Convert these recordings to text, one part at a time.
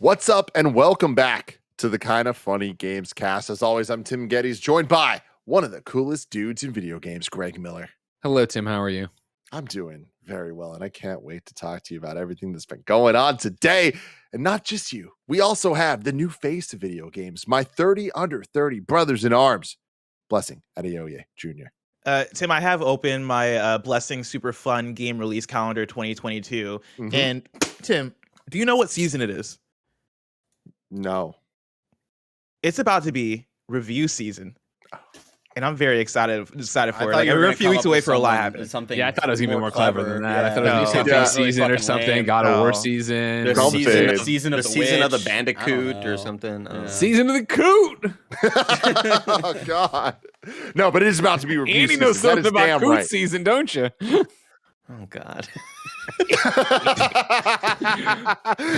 What's up, and welcome back to the Kinda Funny Gamescast. As always, I'm Tim Geddes, joined by one of the coolest dudes in video games, Greg Miller. Hello, Tim. How are you? I'm doing very well, and I can't wait to talk to you about everything that's been going on today. And not just you. We also have the new face of video games, my 30 under 30 brothers in arms, Blessing Adeoye Jr. Tim, I have opened my Blessing Super Fun Game Release Calendar 2022. And Tim, do you know what season it is? No. It's about to be review season. And I'm very excited for it. Like, we're a few weeks away for a lot happening. Yeah, I thought it was even more clever than that. I thought it was Yeah. season or something. lame. God of War season. The season of the witch. Bandicoot or something. Season of the Coot. Oh, God. No, but it is about to be review Andy season. knows That is something about damn Coot right. season, don't you? Oh God.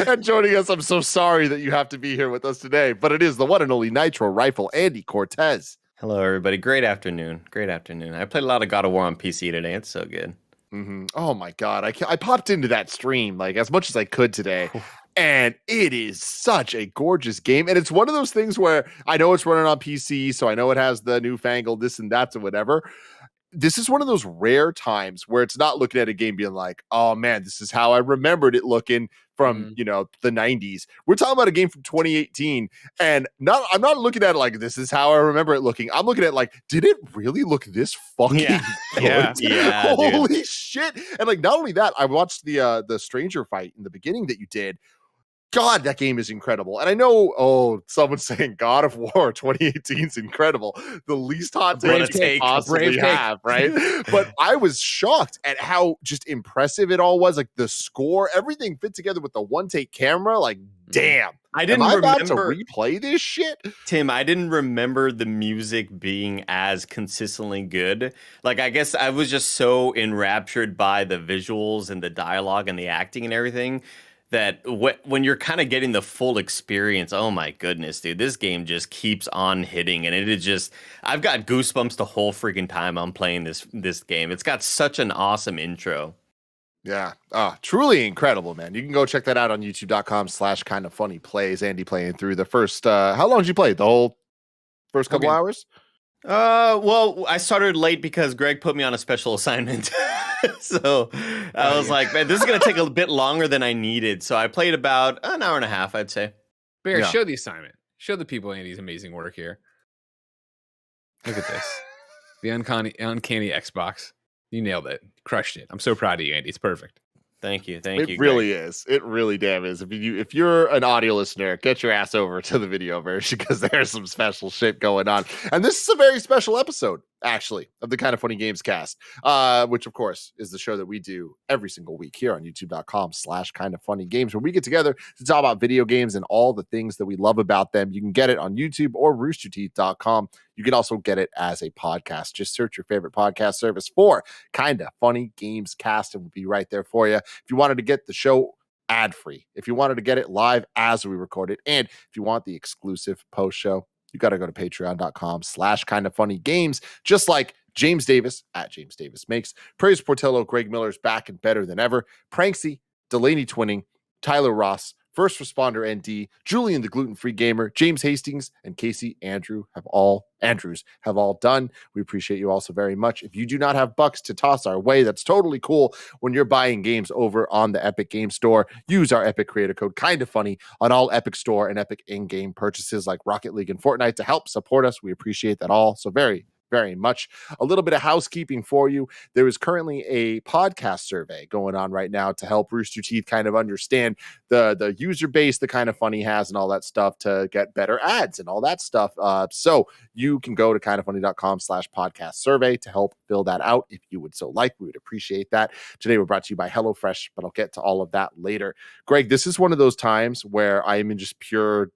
And joining us, I'm so sorry that you have to be here with us today, but it is the one and only Nitro Rifle, Andy Cortez. Hello, everybody. Great afternoon. I played a lot of God of War on PC today. It's so good. Oh my God. I popped into that stream like as much as I could today. And it is such a gorgeous game. And it's one of those things where I know it's running on PC, so I know it has the newfangled this and that or whatever. This is one of those rare times where it's not looking at a game being like, oh man, this is how I remembered it looking from, the 90s. We're talking about a game from 2018. And I'm not looking at it like this is how I remember it looking. I'm looking at it like, did it really look this fucking good? Yeah, Holy shit. And like, not only that, I watched the Stranger fight in the beginning that you did. God, that game is incredible. And I know, someone's saying God of War 2018 is incredible. The least hot take you could possibly have, right? But I was shocked at how just impressive it all was. Like the score, everything fit together with the one-take camera. Like, damn. I didn't Am I about remember to replay this shit? Tim, I didn't remember the music being as consistently good. Like, I guess I was just so enraptured by the visuals and the dialogue and the acting and everything that when you're kind of getting the full experience, oh my goodness, dude, this game just keeps on hitting, and it is just, I've got goosebumps the whole freaking time I'm playing this game. It's got such an awesome intro. Yeah. Truly incredible, man. You can go check that out on youtube.com/kindafunnyplays. Andy playing through the first, how long did you play? The whole first couple hours? Well, I started late because Greg put me on a special assignment. So I was like, man, this is going to take a bit longer than I needed. So I played about an hour and a half, I'd say. Bear, show the assignment. Show the people Andy's amazing work here. Look at this. The uncanny Xbox. You nailed it. Crushed it. I'm so proud of you, Andy. It's perfect. Thank you. It really is. It really damn is. If you're an audio listener, get your ass over to the video version because there's some special shit going on. And this is a very special episode, actually, of the Kinda Funny Gamescast, which of course is the show that we do every single week here on youtube.com/kindafunnygames, where we get together to talk about video games and all the things that we love about them. You can get it on YouTube or roosterteeth.com. You can also get it as a podcast. Just search your favorite podcast service for Kinda Funny Gamescast, and we'll be right there for you. If you wanted to get the show ad-free, if you wanted to get it live as we record it, and if you want the exclusive post-show, you got to go to patreon.com/kindafunnygames, just like James Davis at James Davis Makes, Praise Portillo, Greg Miller's back and better than ever, Pranksy, Delaney Twinning, Tyler Ross, First Responder ND, Julian the Gluten-Free Gamer, James Hastings, and Casey Andrews have all done. We appreciate you all so very much. If you do not have bucks to toss our way, that's totally cool. When you're buying games over on the Epic Game Store, use our Epic creator code KindaFunny on all Epic Store and Epic in-game purchases like Rocket League and Fortnite to help support us. We appreciate that all so very, very much. A little bit of housekeeping for you. There is currently a podcast survey going on right now to help Rooster Teeth kind of understand the user base the Kinda Funny has and all that stuff to get better ads and all that stuff. So you can go to kindafunny.com/podcast survey to help fill that out if you would so like. We would appreciate that. Today we're brought to you by HelloFresh, but I'll get to all of that later. Greg, this is one of those times where I am in just pure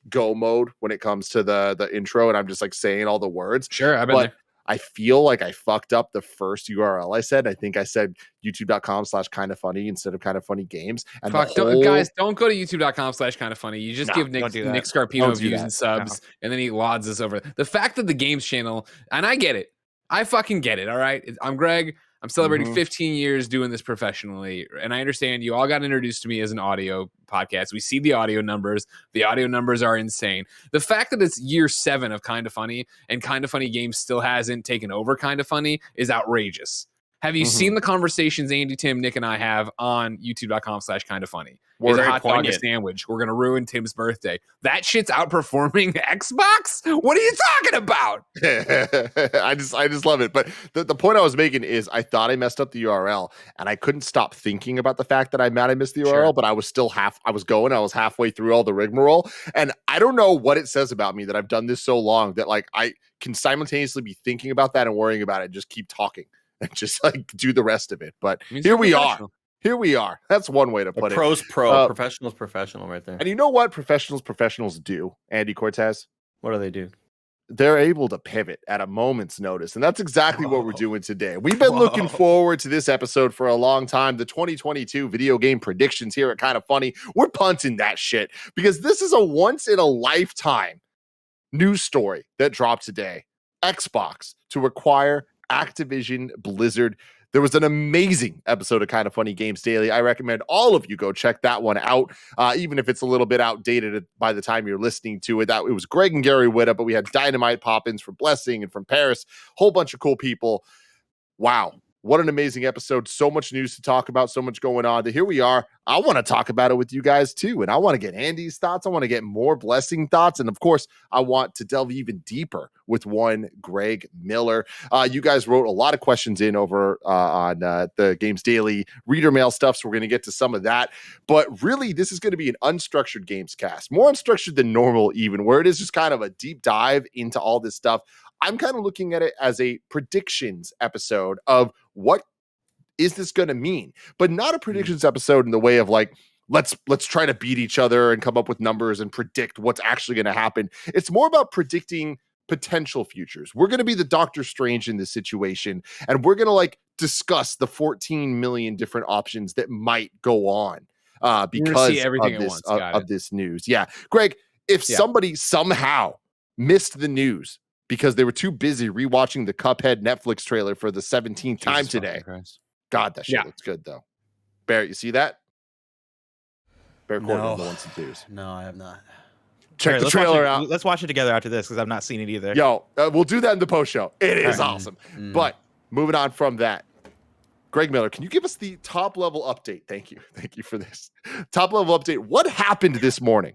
go mode when it comes to the intro, and I'm just like saying all the words. Sure, I've been there. I feel like I fucked up the first URL I said. I think I said youtube.com/kindafunny instead of KindaFunnyGames. And guys, don't go to youtube.com/kindafunny. You just give Nick Scarpino views and subs, and then he lauds us over. The fact that the games channel, and I get it. I fucking get it, all right? I'm Greg. I'm celebrating Mhm. 15 years doing this professionally. And I understand you all got introduced to me as an audio podcast. We see the audio numbers. The audio numbers are insane. The fact that it's year 7 of KindaFunny and KindaFunny Games still hasn't taken over KindaFunny is outrageous. Have you seen the conversations Andy, Tim, Nick, and I have on youtube.com/KindaFunny? Is a Very hot dog a poignant. sandwich? We're going to ruin Tim's birthday. That shit's outperforming Xbox? What are you talking about? I just love it. But the point I was making is I thought I messed up the URL and I couldn't stop thinking about the fact that I missed the URL, Sure. but I was still I was halfway through all the rigmarole. And I don't know what it says about me that I've done this so long that like I can simultaneously be thinking about that and worrying about it and just keep talking and just like do the rest of it. But Means here you're we are. professional. Here we are. That's one way to A put it. pro's pro, professional's professional right there. And you know what professionals do, Andy Cortez? What do they do? They're able to pivot at a moment's notice. And that's exactly what we're Whoa. doing today. We've been looking Whoa. forward to this episode for a long time. The 2022 video game predictions here are kind of funny. We're punting that shit because this is a once in a lifetime news story that dropped today. Xbox to acquire Activision Blizzard. There was an amazing episode of KindaFunny Games Daily. I recommend all of you go check that one out, even if it's a little bit outdated by the time you're listening to it. It was Greg and Gary Whitta, but we had Dynamite Poppins from Blessing and from Paris, whole bunch of cool people. Wow. What an amazing episode. So much news to talk about, so much going on. Here we are. I want to talk about it with you guys too. And I want to get Andy's thoughts. I want to get more Blessing thoughts. And of course, I want to delve even deeper with one Greg Miller. You guys wrote a lot of questions in over on the Games Daily reader mail stuff. So we're going to get to some of that. But really, this is going to be an unstructured Gamescast, more unstructured than normal even, where it is just kind of a deep dive into all this stuff. I'm kind of looking at it as a predictions episode of what is this going to mean, but not a predictions episode in the way of like, let's try to beat each other and come up with numbers and predict what's actually going to happen. It's more about predicting potential futures. We're going to be the Doctor Strange in this situation, and we're going to like discuss the 14 million different options that might go on because see everything of at this, once. Got of it. this news. Yeah. Greg, if somebody somehow missed the news because they were too busy rewatching the Cuphead Netflix trailer for the 17th time Jesus today. fucking Christ. God, that shit looks good though. Barrett, you see that? Barrett Courtney No. the ones to do. No, I have not. Check All right, the trailer let's watch it, out. Let's watch it together after this because I've not seen it either. Yo, we'll do that in the post show. It is right. awesome. But moving on from that, Greg Miller, can you give us the top level update? Thank you. Thank you for this. Top level update. What happened this morning?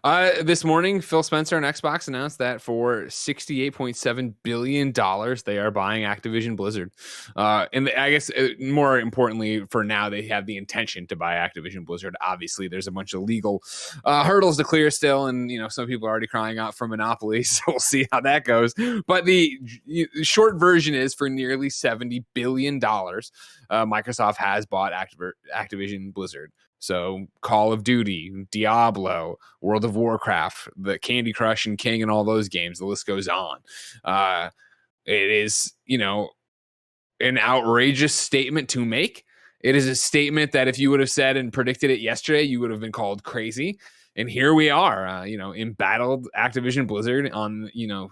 This morning, Phil Spencer and Xbox announced that for $68.7 billion, they are buying Activision Blizzard. And I guess more importantly, for now, they have the intention to buy Activision Blizzard. Obviously, there's a bunch of legal hurdles to clear still. And, you know, some people are already crying out for monopoly. So we'll see how that goes. But the short version is for nearly $70 billion, Microsoft has bought Activision Blizzard. So Call of Duty, Diablo, World of Warcraft, the Candy Crush and King and all those games, the list goes on. It is, you know, an outrageous statement to make. It is a statement that if you would have said and predicted it yesterday, you would have been called crazy. And here we are, you know, embattled Activision Blizzard on, you know,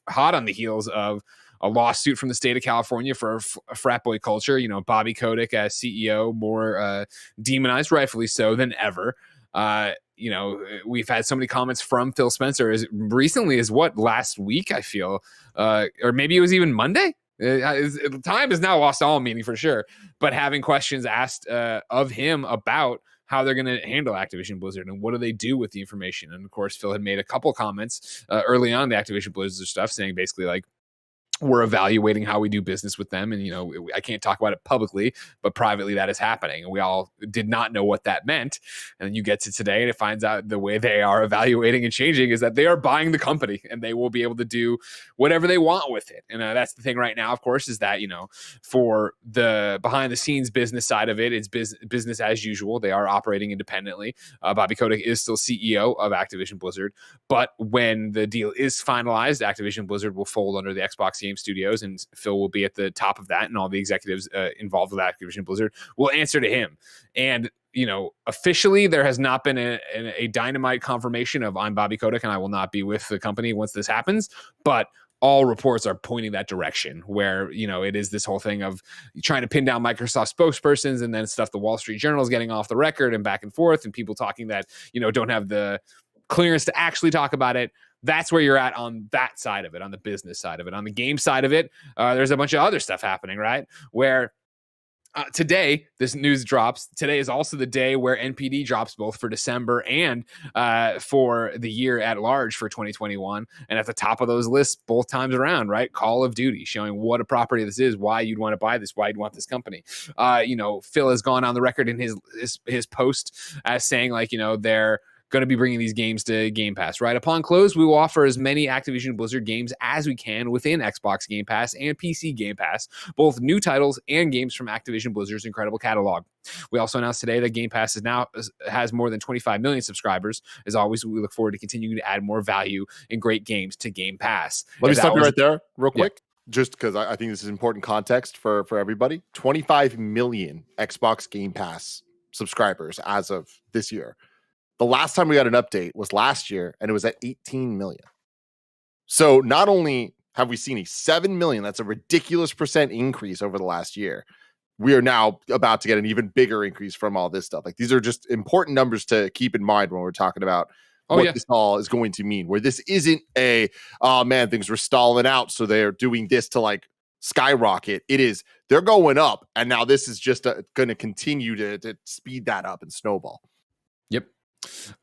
hot on the heels of a lawsuit from the state of California for a frat boy culture. You know, Bobby Kotick as CEO, more demonized, rightfully so, than ever. You know, we've had so many comments from Phil Spencer as recently as last week, I feel, or maybe it was even Monday. Time has now lost all meaning for sure, but having questions asked of him about how they're going to handle Activision Blizzard and what do they do with the information. And of course, Phil had made a couple comments early on the Activision Blizzard stuff saying basically like, we're evaluating how we do business with them. And, you know, I can't talk about it publicly, but privately that is happening. And we all did not know what that meant. And then you get to today and it finds out the way they are evaluating and changing is that they are buying the company and they will be able to do whatever they want with it. And that's the thing right now, of course, is that, you know, for the behind the scenes business side of it, it's business as usual. They are operating independently. Bobby Kotick is still CEO of Activision Blizzard. But when the deal is finalized, Activision Blizzard will fold under the Xbox Game Studios, and Phil will be at the top of that, and all the executives involved with Activision Blizzard will answer to him. And, you know, officially, there has not been a dynamite confirmation of I'm Bobby Kotick and I will not be with the company once this happens. But all reports are pointing that direction, where, you know, it is this whole thing of trying to pin down Microsoft spokespersons, and then stuff the Wall Street Journal is getting off the record and back and forth, and people talking that, you know, don't have the clearance to actually talk about it. That's where you're at on that side of it, on the business side of it. On the game side of it, there's a bunch of other stuff happening, right? Where today, this news drops. Today is also the day where NPD drops, both for December and for the year at large for 2021. And at the top of those lists, both times around, right? Call of Duty, showing what a property this is, why you'd want to buy this, why you'd want this company. You know, Phil has gone on the record in his post as saying, like, you know, they're going to be bringing these games to Game Pass, right? Upon close, we will offer as many Activision Blizzard games as we can within Xbox Game Pass and PC Game Pass, both new titles and games from Activision Blizzard's incredible catalog. We also announced today that Game Pass has more than 25 million subscribers. As always, we look forward to continuing to add more value and great games to Game Pass. Let me stop you right there real quick, just because I think this is important context for everybody. 25 million Xbox Game Pass subscribers as of this year. The last time we got an update was last year, and it was at 18 million. So not only have we seen a 7 million, that's a ridiculous percent increase over the last year, we are now about to get an even bigger increase from all this stuff. Like, these are just important numbers to keep in mind when we're talking about what this all is going to mean, where this isn't a, oh man, things were stalling out, so they're doing this to like skyrocket. It is, they're going up, and now this is just going to continue to speed that up and snowball. Yep.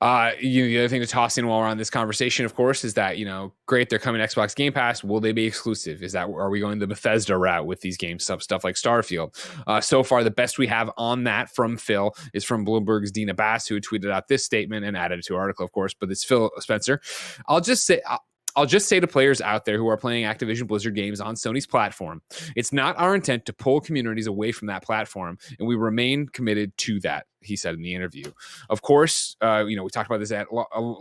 The other thing to toss in while we're on this conversation, of course, is that, you know, great, they're coming to Xbox Game Pass. Will they be exclusive? Are we going the Bethesda route with these games, stuff like Starfield? So far, the best we have on that from Phil is from Bloomberg's Dina Bass, who tweeted out this statement and added it to our article, of course. But it's Phil Spencer. I'll just say to players out there who are playing Activision Blizzard games on Sony's platform, it's not our intent to pull communities away from that platform, and we remain committed to that, he said in the interview. Of course, we talked about this at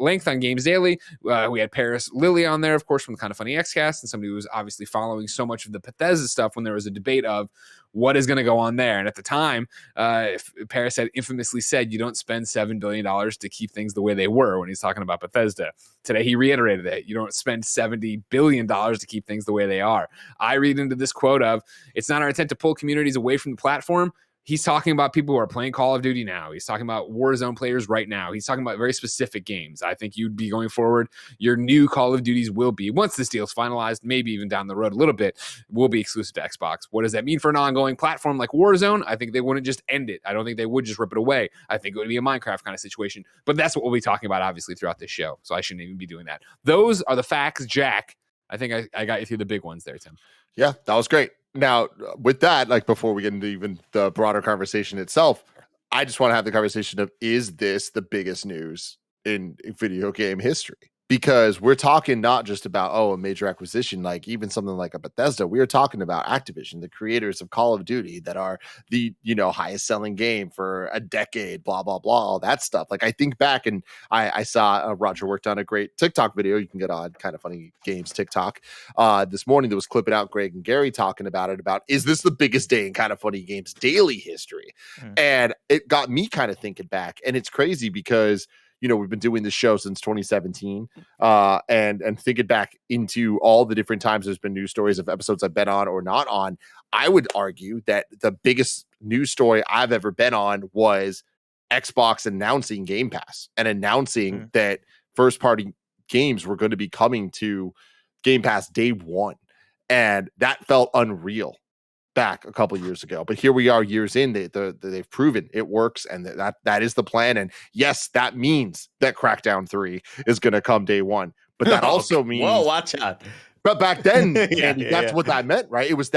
length on Games Daily. We had Paris Lilly on there, of course, from the KindaFunny Xcast, and somebody who was obviously following so much of the Bethesda stuff when there was a debate of what is going to go on there. And at the time, Paris had infamously said, you don't spend $7 billion to keep things the way they were when he's talking about Bethesda. Today, he reiterated that you don't spend $70 billion to keep things the way they are. I read into this quote of, it's not our intent to pull communities away from the platform. He's talking about people who are playing Call of Duty now. He's talking about Warzone players right now. He's talking about very specific games. I think you'd be going forward. Your new Call of Duties will be, once this deal's finalized, maybe even down the road a little bit, will be exclusive to Xbox. What does that mean for an ongoing platform like Warzone? I think they wouldn't just end it. I don't think they would just rip it away. I think it would be a Minecraft kind of situation. But that's what we'll be talking about, obviously, throughout this show. So I shouldn't even be doing that. Those are the facts, Jack. I think I got you through the big ones there, Tim. Yeah, that was great. Now, with that, like before we get into even the broader conversation itself, I just want to have the conversation of, is this the biggest news in video game history? Because we're talking not just about, a major acquisition, like even something like a Bethesda. We are talking about Activision, the creators of Call of Duty, that are the, highest selling game for a decade, blah, blah, blah, all that stuff. Like, I think back, and I saw Roger worked on a great TikTok video. You can get on KindaFunny Games TikTok this morning that was clipping out Greg and Gary talking about it, about, is this the biggest day in KindaFunny Games daily history? And it got me kind of thinking back, and it's crazy because we've been doing this show since 2017, and thinking back into all the different times there's been news stories of episodes I've been on or not on. I would argue that the biggest news story I've ever been on was Xbox announcing Game Pass and announcing that first-party games were going to be coming to Game Pass day one. And that felt unreal back a couple of years ago, but here we are years in. They've proven it works, and that is the plan. And yes, that means that Crackdown 3 is going to come day one, but that also means, whoa, watch out. But back then, Andy, that's what that meant, right? It was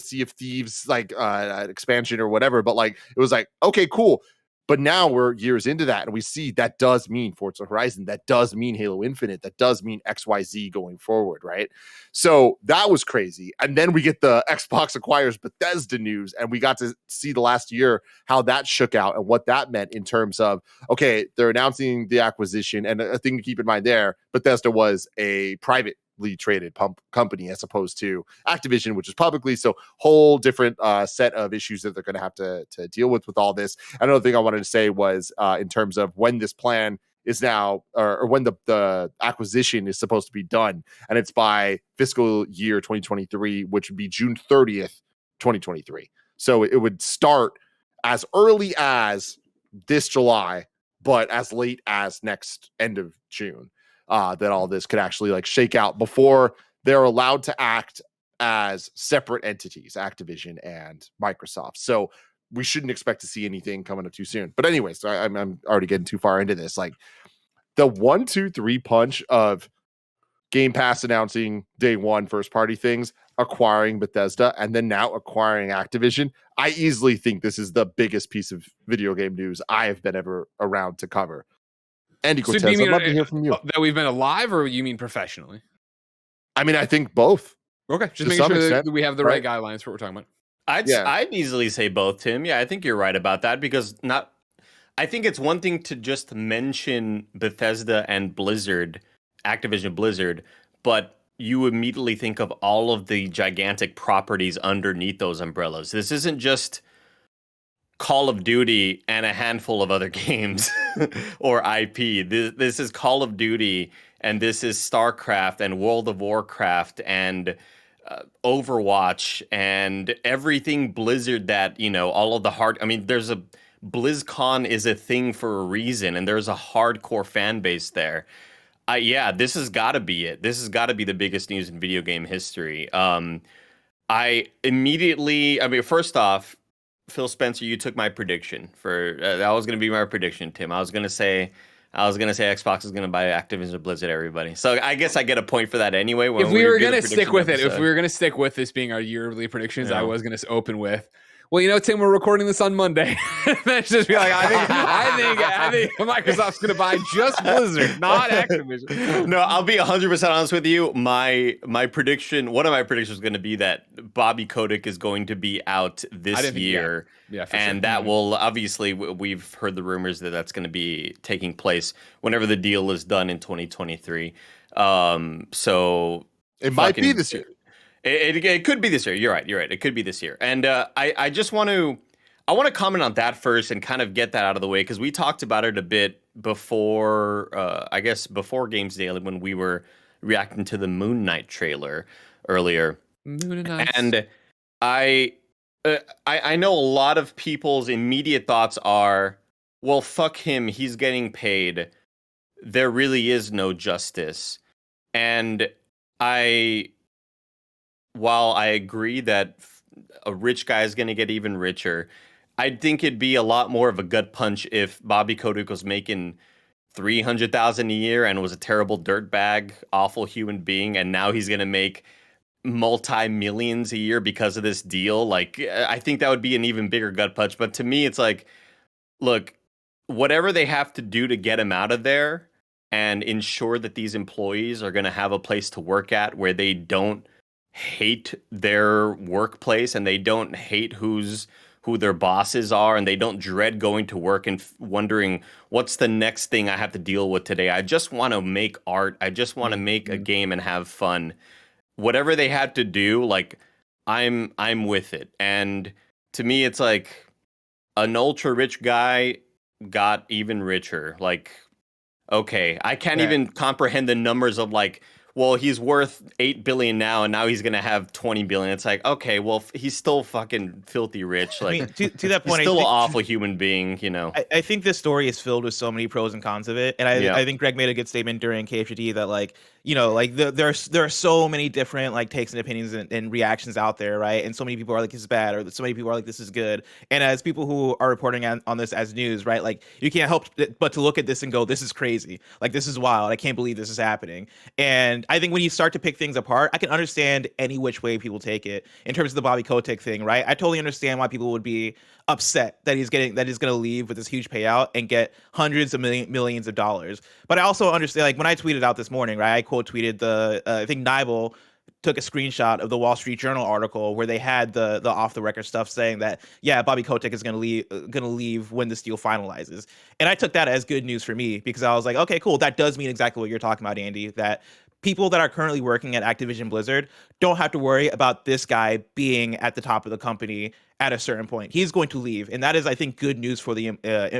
Sea of Thieves, like expansion or whatever, but like it was like, okay, cool. But now we're years into that, and we see that does mean Forza Horizon. That does mean Halo Infinite. That does mean XYZ going forward, right? So that was crazy. And then we get the Xbox acquires Bethesda news, and we got to see the last year how that shook out and what that meant in terms of, okay, they're announcing the acquisition. And a thing to keep in mind there, Bethesda was a privately traded company as opposed to Activision, which is publicly. So whole different set of issues that they're going to have to deal with all this. Another thing I wanted to say was in terms of when this plan is now, or when the acquisition is supposed to be done, and it's by fiscal year 2023, which would be June 30th, 2023. So it would start as early as this July, but as late as next end of June, that all this could actually like shake out before they're allowed to act as separate entities, Activision and Microsoft. So we shouldn't expect to see anything coming up too soon. But anyways, I'm already getting too far into this. Like the 1-2-3 punch of Game Pass announcing day one first party things, acquiring Bethesda, and then now acquiring Activision. I easily think this is the biggest piece of video game news I have been ever around to cover. Andy Cortez, do you mean I'd love to hear from you. that we've been alive, or you mean professionally? I mean, I think both. Okay, just To making some sure extent, that we have the right guidelines for what we're talking about. I'd easily say both, Tim. Yeah, I think you're right about that because I think it's one thing to just mention Bethesda and Blizzard, Activision Blizzard, but you immediately think of all of the gigantic properties underneath those umbrellas. This isn't just Call of Duty and a handful of other games or IP. This is Call of Duty, and this is StarCraft and World of Warcraft and Overwatch and everything Blizzard that, all of the hard... I mean, there's a... BlizzCon is a thing for a reason, and there's a hardcore fan base there. This has got to be it. This has got to be the biggest news in video game history. First off, Phil Spencer, you took my prediction for that was going to be my prediction, Tim. I was going to say Xbox is going to buy Activision Blizzard, everybody. So I guess I get a point for that anyway. If we were going to stick with it, if we were going to stick with this being our yearly predictions, I was going to open with, well, Tim, we're recording this on Monday. Let's just be like, I think Microsoft's going to buy just Blizzard, not Activision. No, I'll be 100% honest with you. My prediction, one of my predictions is going to be that Bobby Kotick is going to be out this year. And that will, obviously, we've heard the rumors that that's going to be taking place whenever the deal is done in 2023. So it might be this year. It could be this year. You're right. It could be this year. And I just want to comment on that first and kind of get that out of the way because we talked about it a bit before, before Games Daily when we were reacting to the Moon Knight trailer earlier. Moon Knight. And I know a lot of people's immediate thoughts are, well, fuck him. He's getting paid. There really is no justice. And while I agree that a rich guy is going to get even richer, I think it'd be a lot more of a gut punch if Bobby Kotick was making $300,000 a year and was a terrible dirtbag, awful human being, and now he's going to make multi-millions a year because of this deal. Like, I think that would be an even bigger gut punch. But to me, it's like, look, whatever they have to do to get him out of there and ensure that these employees are going to have a place to work at where they don't hate their workplace and they don't hate who their bosses are and they don't dread going to work and wondering what's the next thing I have to deal with today. I just want to make art. I just want to make a game and have fun. Whatever they had to do, like I'm with it. And to me, it's like an ultra rich guy got even richer. Like, okay, I can't even comprehend the numbers of like, well, he's worth $8 billion now, and now he's gonna have $20 billion. It's like, okay, well, he's still fucking filthy rich. Like, I mean, to that point, he's still an awful human being, I think this story is filled with so many pros and cons of it, and I think Greg made a good statement during KFGD that there are so many different like takes and opinions and reactions out there, right? And so many people are like this is bad, or so many people are like this is good. And as people who are reporting on this as news, right? Like you can't help but to look at this and go, this is crazy. Like this is wild. I can't believe this is happening. And I think when you start to pick things apart, I can understand any which way people take it in terms of the Bobby Kotick thing, right? I totally understand why people would be upset that he's going to leave with this huge payout and get hundreds of millions of dollars. But I also understand, like when I tweeted out this morning, right? I quote tweeted I think Nibel took a screenshot of the Wall Street Journal article where they had the off the record stuff saying that Bobby Kotick is going to leave when this deal finalizes. And I took that as good news for me because I was like, okay, cool, that does mean exactly what you're talking about, Andy, that people that are currently working at Activision Blizzard don't have to worry about this guy being at the top of the company at a certain point. He's going to leave. And that is, I think, good news for the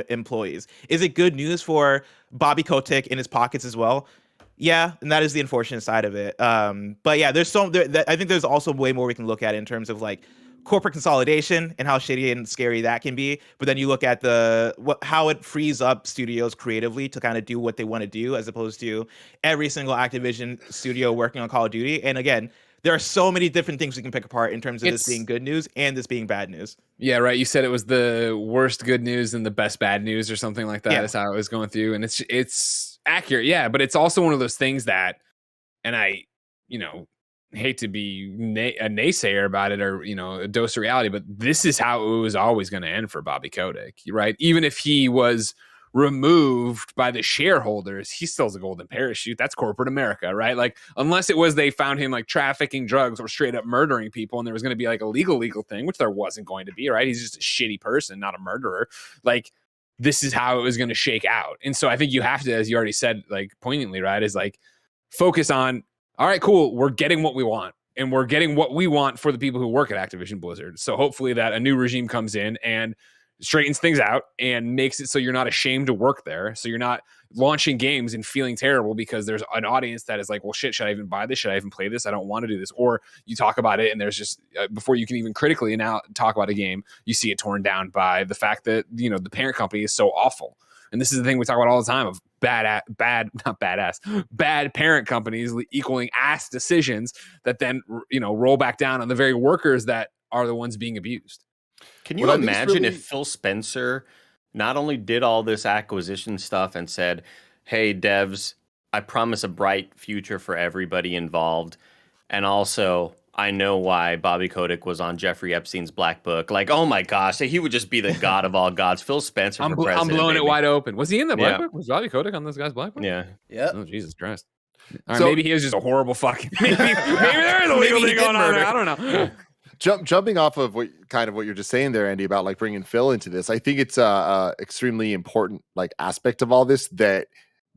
employees. Is it good news for Bobby Kotick in his pockets as well? Yeah, and that is the unfortunate side of it. But yeah, I think there's also way more we can look at in terms of like corporate consolidation and how shitty and scary that can be. But then you look at how it frees up studios creatively to kind of do what they want to do, as opposed to every single Activision studio working on Call of Duty. And again, there are so many different things we can pick apart in terms of this being good news and this being bad news. Yeah, right. You said it was the worst good news and the best bad news or something like that. Is how it was going through. And it's accurate. Yeah. But it's also one of those things that, and I, hate to be a naysayer about it or, a dose of reality, but this is how it was always going to end for Bobby Kotick, right? Even if he was removed by the shareholders, he still has a golden parachute. That's corporate America, right? Like, unless it was they found him like trafficking drugs or straight up murdering people and there was going to be like a legal thing, which there wasn't going to be, right? He's just a shitty person, not a murderer. Like, this is how it was going to shake out. And so I think you have to, as you already said, like poignantly, right, is like focus on, all right, cool, we're getting what we want. And we're getting what we want for the people who work at Activision Blizzard. So hopefully that a new regime comes in and straightens things out and makes it so you're not ashamed to work there. So you're not launching games and feeling terrible because there's an audience that is like, well, shit, should I even buy this? Should I even play this? I don't want to do this. Or you talk about it and there's just, before you can even critically now talk about a game, you see it torn down by the fact that, the parent company is so awful. And this is the thing we talk about all the time of bad parent companies equaling ass decisions that then, roll back down on the very workers that are the ones being abused. Can you imagine if Phil Spencer not only did all this acquisition stuff and said, hey, devs, I promise a bright future for everybody involved. And also, I know why Bobby Kotick was on Jeffrey Epstein's Black Book. Like, oh my gosh, he would just be the god of all gods. Phil Spencer for president. I'm blowing it wide open. Was he in the Black Book? Was Bobby Kotick on this guy's Black Book? Yeah. Yeah. Oh, Jesus Christ. All right, maybe he was just a horrible fucking. Maybe there is a legal thing going on there. I don't know. Jumping off of what you're just saying there, Andy, about like bringing Phil into this, I think it's a extremely important like aspect of all this, that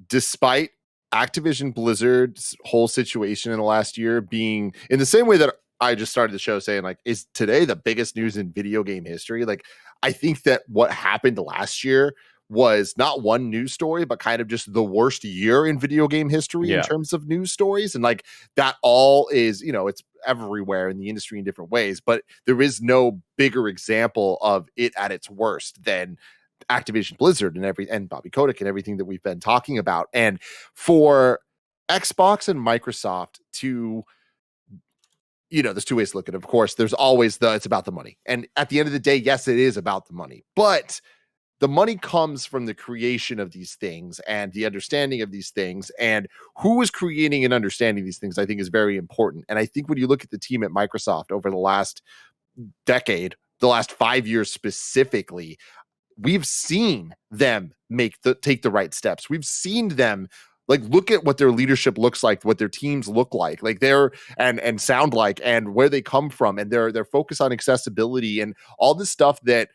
despite Activision Blizzard's whole situation in the last year being in the same way that I just started the show saying like, is today the biggest news in video game history? Like, I think that what happened last year was not one news story, but kind of just the worst year in video game history in terms of news stories. And like that all is, it's everywhere in the industry in different ways, but there is no bigger example of it at its worst than Activision Blizzard and Bobby Kotick and everything that we've been talking about. And for Xbox and Microsoft to, there's two ways to look at it. Of course, there's always it's about the money. And at the end of the day, yes, it is about the money, but the money comes from the creation of these things and the understanding of these things, and who is creating and understanding these things, I think, is very important. And I think when you look at the team at Microsoft over the last decade, the last 5 years specifically, we've seen them take the right steps. We've seen them like look at what their leadership looks like, what their teams look like they're and sound like, and where they come from, and their focus on accessibility and all this stuff that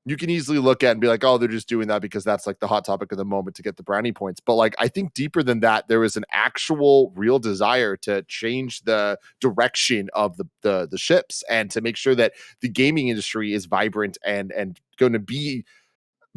you can easily look at and be like, oh, they're just doing that because that's like the hot topic of the moment to get the brownie points. But like, I think deeper than that, there is an actual real desire to change the direction of the ships and to make sure that the gaming industry is vibrant and going to be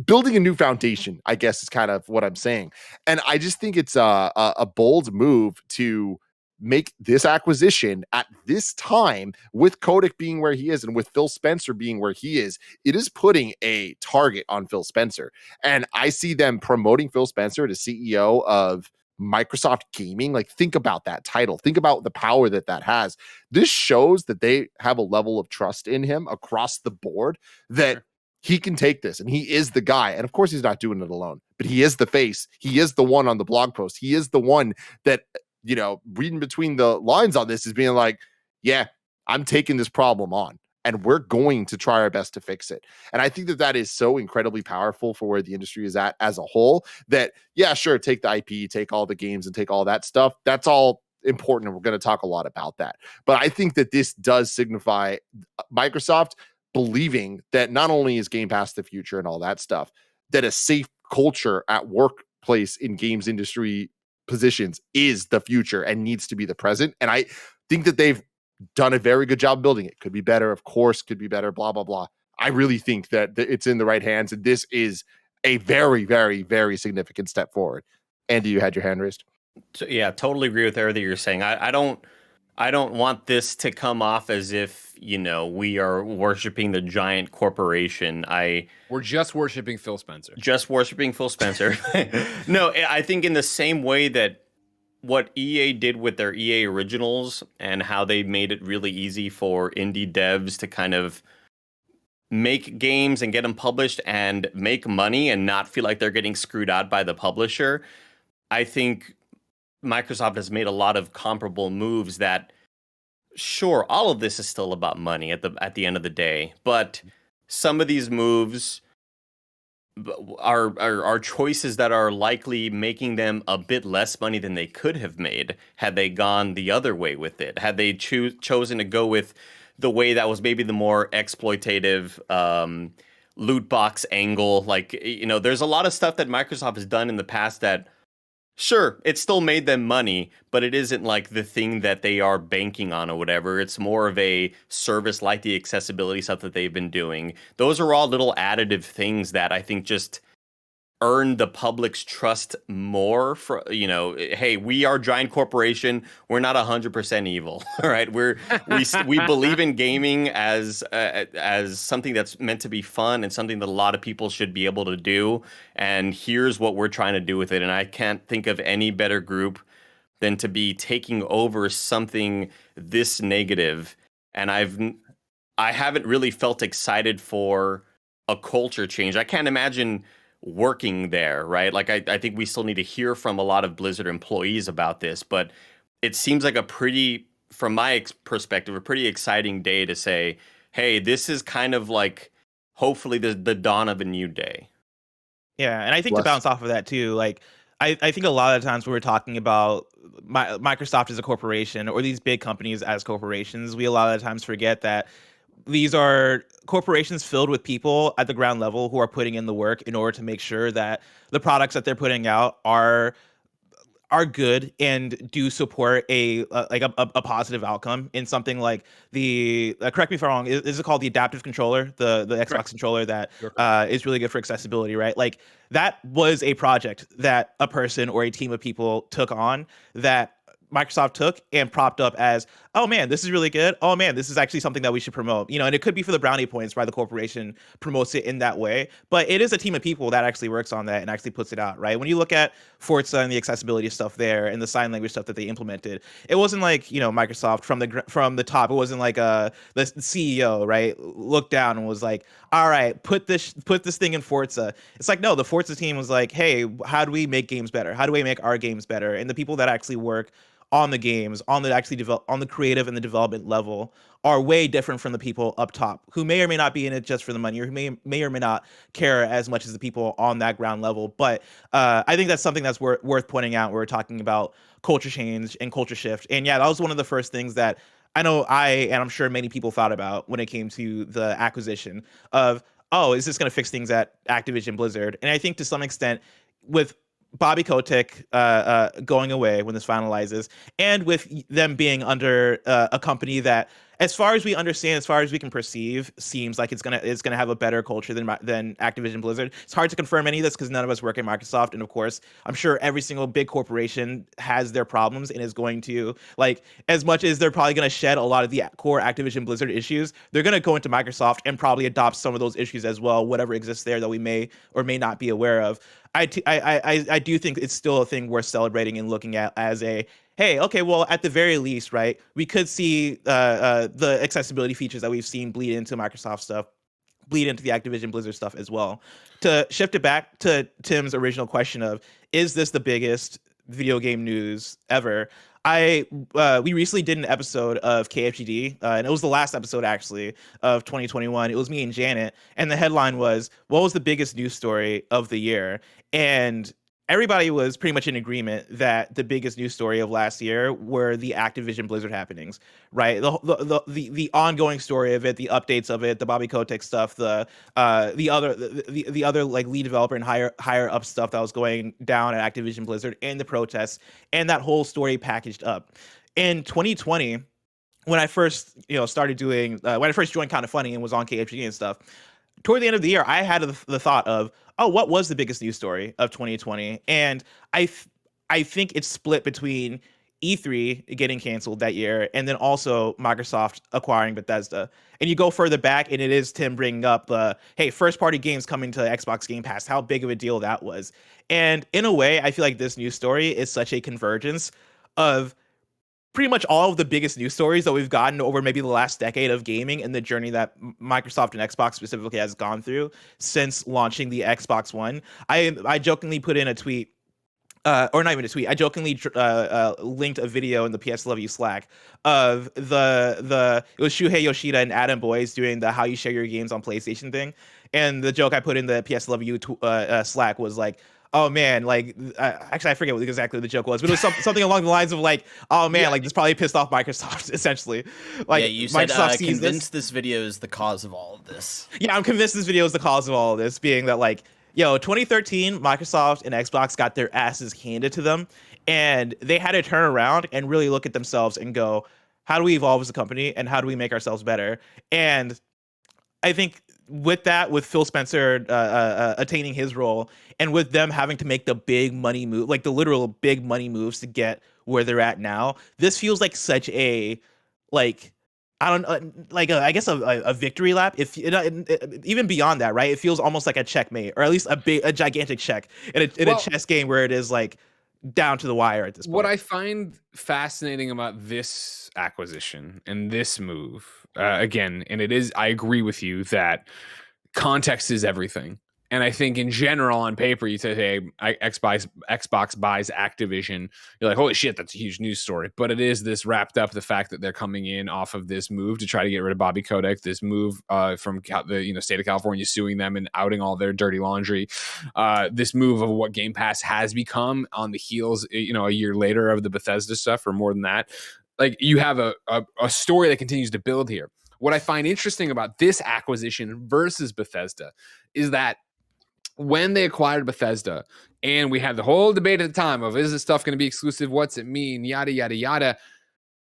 building a new foundation, I guess is kind of what I'm saying. And I just think it's a bold move to make this acquisition at this time, with Kotick being where he is and with Phil Spencer being where he is. It is putting a target on Phil Spencer. And I see them promoting Phil Spencer to CEO of Microsoft Gaming. Like, think about that title. Think about the power that has. This shows that they have a level of trust in him across the board, that he can take this, and he is the guy. And of course, he's not doing it alone, but he is the face. He is the one on the blog post. He is the one that, reading between the lines on this is being like, yeah, I'm taking this problem on and we're going to try our best to fix it. And I think that is so incredibly powerful for where the industry is at as a whole, that, yeah, sure, take the IP, take all the games and take all that stuff. That's all important. And we're going to talk a lot about that. But I think that this does signify Microsoft believing that not only is Game Pass the future and all that stuff, that a safe culture at workplace in games industry positions is the future and needs to be the present. And I think that they've done a very good job building it. Could be better, of course, could be better, blah, blah, blah. I really think that it's in the right hands, and this is a very, very, very significant step forward. Andy, you had your hand raised. So, yeah, totally agree with everything you're saying. I don't want this to come off as if, we are worshiping the giant corporation. We're just worshiping Phil Spencer. Just worshiping Phil Spencer. No, I think in the same way that what EA did with their EA Originals and how they made it really easy for indie devs to kind of make games and get them published and make money and not feel like they're getting screwed out by the publisher, I think Microsoft has made a lot of comparable moves that, sure, all of this is still about money at the end of the day, but some of these moves are choices that are likely making them a bit less money than they could have made had they gone the other way with it. Had they chosen to go with the way that was maybe the more exploitative loot box angle. Like, there's a lot of stuff that Microsoft has done in the past that, sure, it still made them money, but it isn't like the thing that they are banking on or whatever. It's more of a service like the accessibility stuff that they've been doing. Those are all little additive things that I think just earn the public's trust more for, hey, we are a giant corporation. We're not 100% evil. All right. We believe in gaming as something that's meant to be fun and something that a lot of people should be able to do. And here's what we're trying to do with it. And I can't think of any better group than to be taking over something this negative. And I haven't really felt excited for a culture change. I can't imagine working there, right? Like, I think we still need to hear from a lot of Blizzard employees about this, but it seems like from my perspective, a pretty exciting day to say, hey, this is kind of like hopefully the dawn of a new day. Yeah, and I think to bounce off of that too, like I think a lot of times when we're talking about Microsoft as a corporation or these big companies as corporations, we a lot of times forget that these are corporations filled with people at the ground level who are putting in the work in order to make sure that the products that they're putting out are good and do support a positive outcome in something like the correct me if I'm wrong, is it called the adaptive controller, the Xbox Correct. Controller that is really good for accessibility, right? Like, that was a project that a person or a team of people took on that Microsoft took and propped up as, oh man, this is really good. Oh man, this is actually something that we should promote. And it could be for the brownie points why the corporation promotes it in that way. But it is a team of people that actually works on that and actually puts it out, right? When you look at Forza and the accessibility stuff there and the sign language stuff that they implemented, it wasn't like, Microsoft from the top. It wasn't like the CEO, right, looked down and was like, all right, put this thing in Forza. It's like, no, the Forza team was like, hey, how do we make games better? How do we make our games better? And the people that actually work on the games, on the creative and the development level, are way different from the people up top who may or may not be in it just for the money, or who may or may not care as much as the people on that ground level. But I think that's something that's worth pointing out when we're talking about culture change and culture shift. And yeah, that was one of the first things that I know and I'm sure many people thought about when it came to the acquisition of, oh, is this going to fix things at Activision Blizzard? And I think to some extent, with Bobby Kotick going away when this finalizes, and with them being under a company that, as far as we understand, as far as we can perceive, seems like it's gonna have a better culture than Activision Blizzard. It's hard to confirm any of this because none of us work at Microsoft, and of course, I'm sure every single big corporation has their problems and is going to, like, as much as they're probably going to shed a lot of the core Activision Blizzard issues, they're going to go into Microsoft and probably adopt some of those issues as well, whatever exists there that we may or may not be aware of. I do think it's still a thing worth celebrating and looking at as a, hey, okay, well, at the very least, right, we could see the accessibility features that we've seen bleed into Microsoft stuff, bleed into the Activision Blizzard stuff as well. To shift it back to Tim's original question of, is this the biggest video game news ever? We recently did an episode of KFGD, and it was the last episode, actually, of 2021. It was me and Janet, and the headline was, what was the biggest news story of the year? And everybody was pretty much in agreement that the biggest news story of last year were the Activision Blizzard happenings, right? The ongoing story of it, the updates of it, the Bobby Kotick stuff, the other like lead developer and higher up stuff that was going down at Activision Blizzard, and the protests, and that whole story packaged up. In 2020, when I first started doing when I first joined KindaFunny and was on KFG and stuff, toward the end of the year, I had the thought of, oh, what was the biggest news story of 2020? And I think it's split between E3 getting canceled that year, and then also Microsoft acquiring Bethesda. And you go further back, and it is Tim bringing up, hey, first-party games coming to Xbox Game Pass, how big of a deal that was. And in a way, I feel like this news story is such a convergence of pretty much all of the biggest news stories that we've gotten over maybe the last decade of gaming and the journey that Microsoft and Xbox specifically has gone through since launching the Xbox One. I jokingly put in a tweet, or not even a tweet. I jokingly linked a video in the PS Love You Slack of it was Shuhei Yoshida and Adam Boyes doing the how you share your games on PlayStation thing, and the joke I put in the PS Love You Slack was like, oh man, like actually I forget what exactly the joke was, but it was something along the lines of like, oh man, like this probably pissed off Microsoft essentially. Like, yeah, you said Microsoft sees convinced this video is the cause of all of this. Yeah, I'm convinced this video is the cause of all of this, being that like, 2013, Microsoft and Xbox got their asses handed to them, and they had to turn around and really look at themselves and go, how do we evolve as a company, and how do we make ourselves better? And I think with that, with Phil Spencer attaining his role, and with them having to make the big money move, like the literal big money moves to get where they're at now, this feels like such a, like, I don't like I guess a victory lap. If even beyond that, right? It feels almost like a checkmate, or at least a gigantic check in a chess game where it is like down to the wire at this point. What I find fascinating about this acquisition and this move, again, and I agree with you that context is everything. And I think in general, on paper, you say, hey, Xbox buys Activision. You're like, holy shit, that's a huge news story. But it is this wrapped up the fact that they're coming in off of this move to try to get rid of Bobby Kotick, this move from the state of California suing them and outing all their dirty laundry. This move of what Game Pass has become on the heels, a year later of the Bethesda stuff, or more than that. Like, you have a story that continues to build here. What I find interesting about this acquisition versus Bethesda is that when they acquired Bethesda, and we had the whole debate at the time of, is this stuff going to be exclusive? What's it mean? Yada, yada, yada.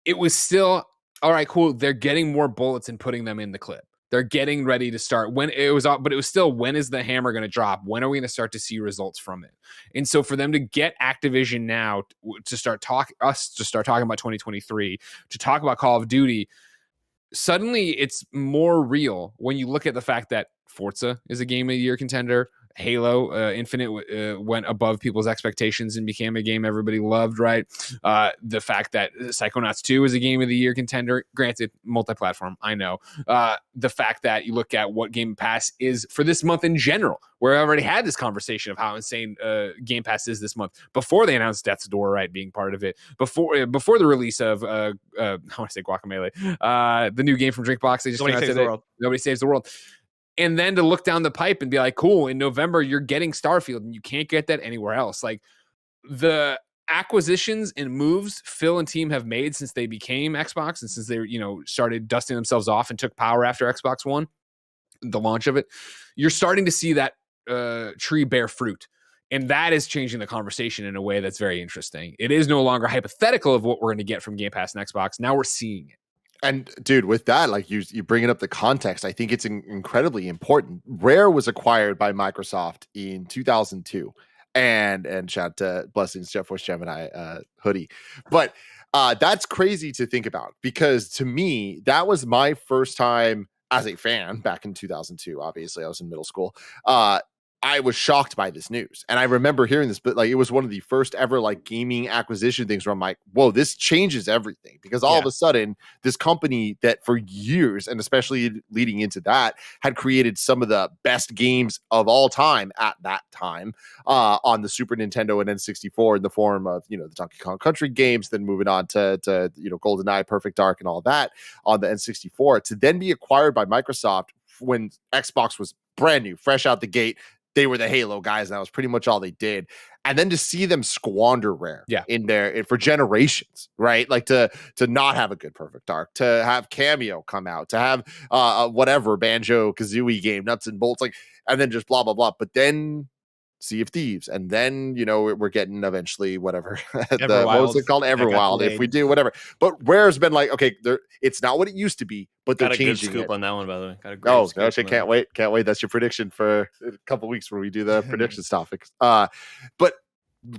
It was still, all right, cool. They're getting more bullets and putting them in the clip. They're getting ready to start but it was still, when is the hammer going to drop? When are we going to start to see results from it? And so for them to get Activision now to start talking about 2023, to talk about Call of Duty, suddenly it's more real when you look at the fact that Forza is a Game of the Year contender. Halo Infinite went above people's expectations and became a game everybody loved, right? The fact that Psychonauts 2 is a Game of the Year contender, granted, multi-platform, I know. The fact that you look at what Game Pass is for this month in general, where I already had this conversation of how insane Game Pass is this month, before they announced Death's Door, right, being part of it, before the release of, I want to say Guacamelee, the new game from Drinkbox. They just Nobody Saves the World. And then to look down the pipe and be like, cool, in November, you're getting Starfield, and you can't get that anywhere else. Like, the acquisitions and moves Phil and team have made since they became Xbox, and since they, started dusting themselves off and took power after Xbox One, the launch of it, you're starting to see that tree bear fruit. And that is changing the conversation in a way that's very interesting. It is no longer hypothetical of what we're going to get from Game Pass and Xbox. Now we're seeing it. And dude, with that, like you bringing up the context, I think it's incredibly important. Rare was acquired by Microsoft in 2002, and shout to blessings Jet Force Gemini hoodie. But that's crazy to think about, because to me, that was my first time as a fan back in 2002. Obviously, I was in middle school. I was shocked by this news. And I remember hearing this, but like, it was one of the first ever like gaming acquisition things where I'm like, whoa, this changes everything. Because all of a sudden, this company that for years, and especially leading into that, had created some of the best games of all time at that time on the Super Nintendo and N64 in the form of, the Donkey Kong Country games, then moving on to GoldenEye, Perfect Dark, and all that on the N64, to then be acquired by Microsoft when Xbox was brand new, fresh out the gate. They were the Halo guys, and that was pretty much all they did. And then to see them squander Rare Yeah. in there for generations, right? Like to not have a good Perfect Dark, to have Cameo come out, to have whatever Banjo-Kazooie game, nuts and bolts, like, and then just blah, blah, blah. But then Sea of Thieves, and then, you know, we're getting eventually whatever what was it called, Everwild, if we do whatever. But Rare's been like, okay, it's not what it used to be, but they're Got a changing good scoop it. on that one, by the way. Got a great scoop. Okay, can't wait. That's your prediction for a couple weeks where we do the predictions topics. But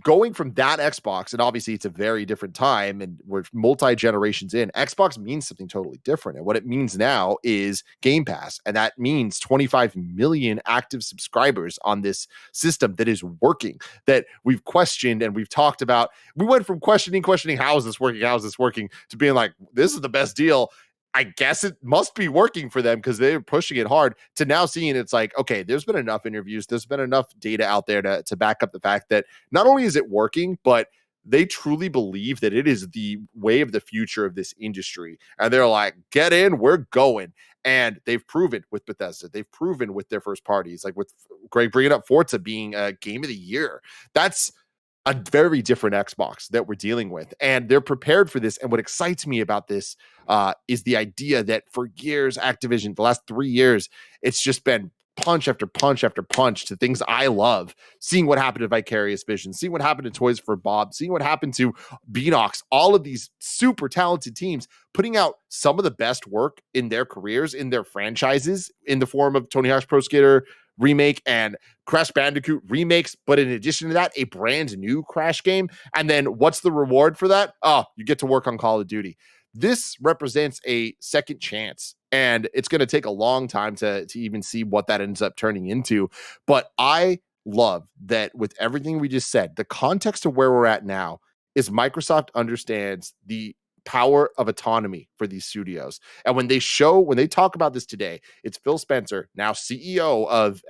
going from that Xbox, and obviously it's a very different time and we're multi-generations in, Xbox means something totally different. And what it means now is Game Pass. And that means 25 million active subscribers on this system that is working, that we've questioned and we've talked about. We went from questioning, how is this working, to being like, this is the best deal. I guess it must be working for them because they're pushing it hard, to now seeing it's like, okay, there's been enough interviews, there's been enough data out there to back up the fact that not only is it working, but they truly believe that it is the way of the future of this industry. And they're like, get in, we're going. And they've proven with Bethesda, they've proven with their first parties, like with Greg bringing up Forza being a game of the year. That's a very different Xbox that we're dealing with, and they're prepared for this. And what excites me about this is the idea that for years, Activision, the last 3 years, it's just been punch after punch after punch to things I love. Seeing what happened to Vicarious Vision, seeing what happened to Toys for Bob, seeing what happened to Beanox, all of these super talented teams putting out some of the best work in their careers, in their franchises, in the form of Tony Hawk's Pro Skater remake and Crash Bandicoot remakes, but in addition to that, a brand new Crash game. And then what's the reward for that? Oh, you get to work on Call of Duty. This represents a second chance, and it's going to take a long time to even see what that ends up turning into. But I love that with everything we just said, the context of where we're at now is Microsoft understands the power of autonomy for these studios. And when they talk about this today, it's Phil Spencer, now CEO of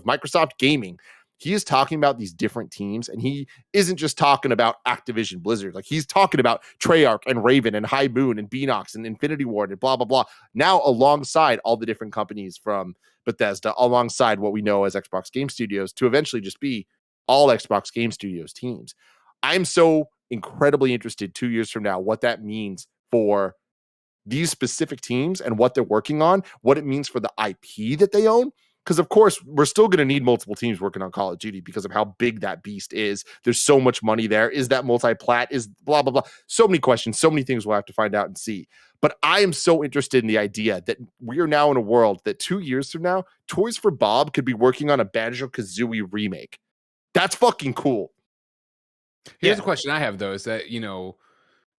Microsoft Gaming. He is talking about these different teams, and he isn't just talking about Activision Blizzard. Like, he's talking about Treyarch and Raven and High Moon and Beanox and Infinity Ward and blah, blah, blah. Now alongside all the different companies from Bethesda, alongside what we know as Xbox Game Studios, to eventually just be all Xbox Game Studios teams. I'm so incredibly interested 2 years from now what that means for these specific teams and what they're working on, what it means for the IP that they own. Because, of course, we're still going to need multiple teams working on Call of Duty because of how big that beast is. There's so much money there. Is that multi-plat? Is blah, blah, blah. So many questions, so many things we'll have to find out and see. But I am so interested in the idea that we are now in a world that 2 years from now, Toys for Bob could be working on a Banjo-Kazooie remake. That's fucking cool. Here's a question I have, though, is that, you know,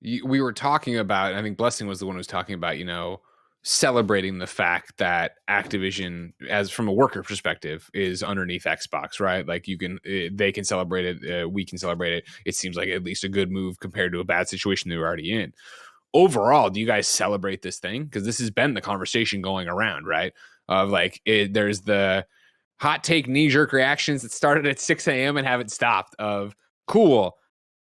we were talking about, I think Blessing was the one who was talking about, you know, celebrating the fact that Activision, as from a worker perspective, is underneath Xbox, right? Like, they can celebrate it, we can celebrate it. It seems like at least a good move compared to a bad situation they were already in. Overall, do you guys celebrate this thing? Because this has been the conversation going around, right? Of like, there's the hot take knee-jerk reactions that started at 6 a.m. and haven't stopped of, cool.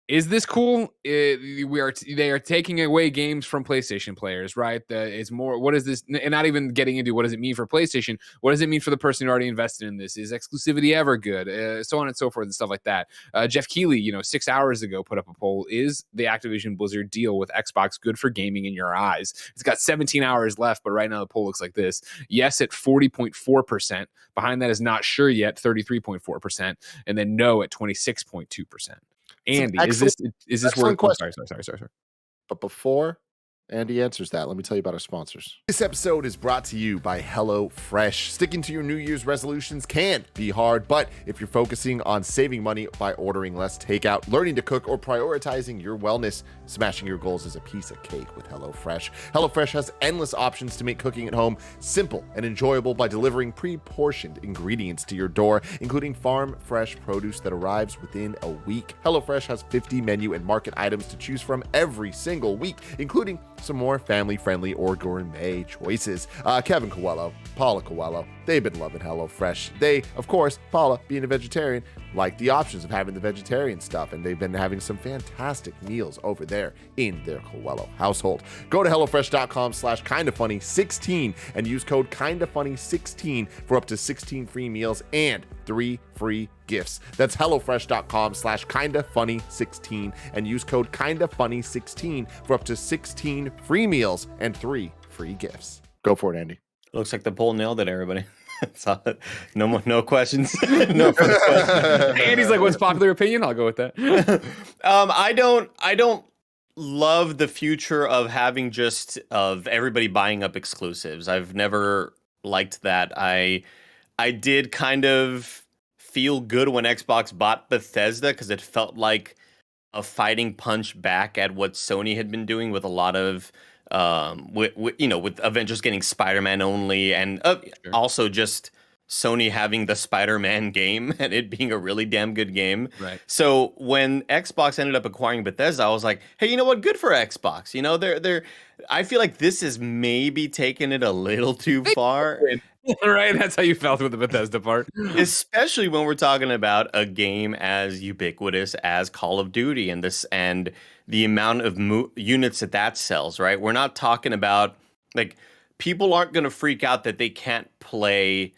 Is this cool? They are taking away games from PlayStation players, right? It's more, what is this? And not even getting into what does it mean for PlayStation? What does it mean for the person who already invested in this? Is exclusivity ever good? So on and so forth and stuff like that. Jeff Keighley, 6 hours ago, put up a poll. Is the Activision Blizzard deal with Xbox good for gaming in your eyes? It's got 17 hours left, but right now the poll looks like this. Yes at 40.4%. Behind that is not sure yet, 33.4%. And then no at 26.2%. Andy, is this worth? Oh, sorry. But before Andy answers that, let me tell you about our sponsors. This episode is brought to you by HelloFresh. Sticking to your New Year's resolutions can be hard, but if you're focusing on saving money by ordering less takeout, learning to cook, or prioritizing your wellness, smashing your goals is a piece of cake with HelloFresh. HelloFresh has endless options to make cooking at home simple and enjoyable by delivering pre-portioned ingredients to your door, including farm-fresh produce that arrives within a week. HelloFresh has 50 menu and market items to choose from every single week, including some more family-friendly or gourmet choices. Kevin Coelho, Paula Coelho, they've been loving HelloFresh. They, of course, Paula, being a vegetarian, like the options of having the vegetarian stuff, and they've been having some fantastic meals over there in their Coelho household. Go to HelloFresh.com/KindaFunny16 and use code KindaFunny16 for up to 16 free meals and 3 free gifts. That's HelloFresh.com/KindaFunny16 and use code KindaFunny16 for up to 16 free meals and 3 free gifts. Go for it, Andy. Looks like the poll nailed it, everybody. No questions. No further questions. Andy's like, what's popular opinion? I'll go with that. I don't love the future of having of everybody buying up exclusives. I've never liked that. I did kind of feel good when Xbox bought Bethesda because it felt like a fighting punch back at what Sony had been doing with a lot of with Avengers getting Spider-Man only, and also just Sony having the Spider-Man game and it being a really damn good game. Right. So when Xbox ended up acquiring Bethesda, I was like, hey, you know what? Good for Xbox. You know, they're I feel like this is maybe taking it a little too far. Right, that's how you felt with the Bethesda part. Especially when we're talking about a game as ubiquitous as Call of Duty and the amount of units that sells, right? We're not talking about, like, people aren't going to freak out that they can't play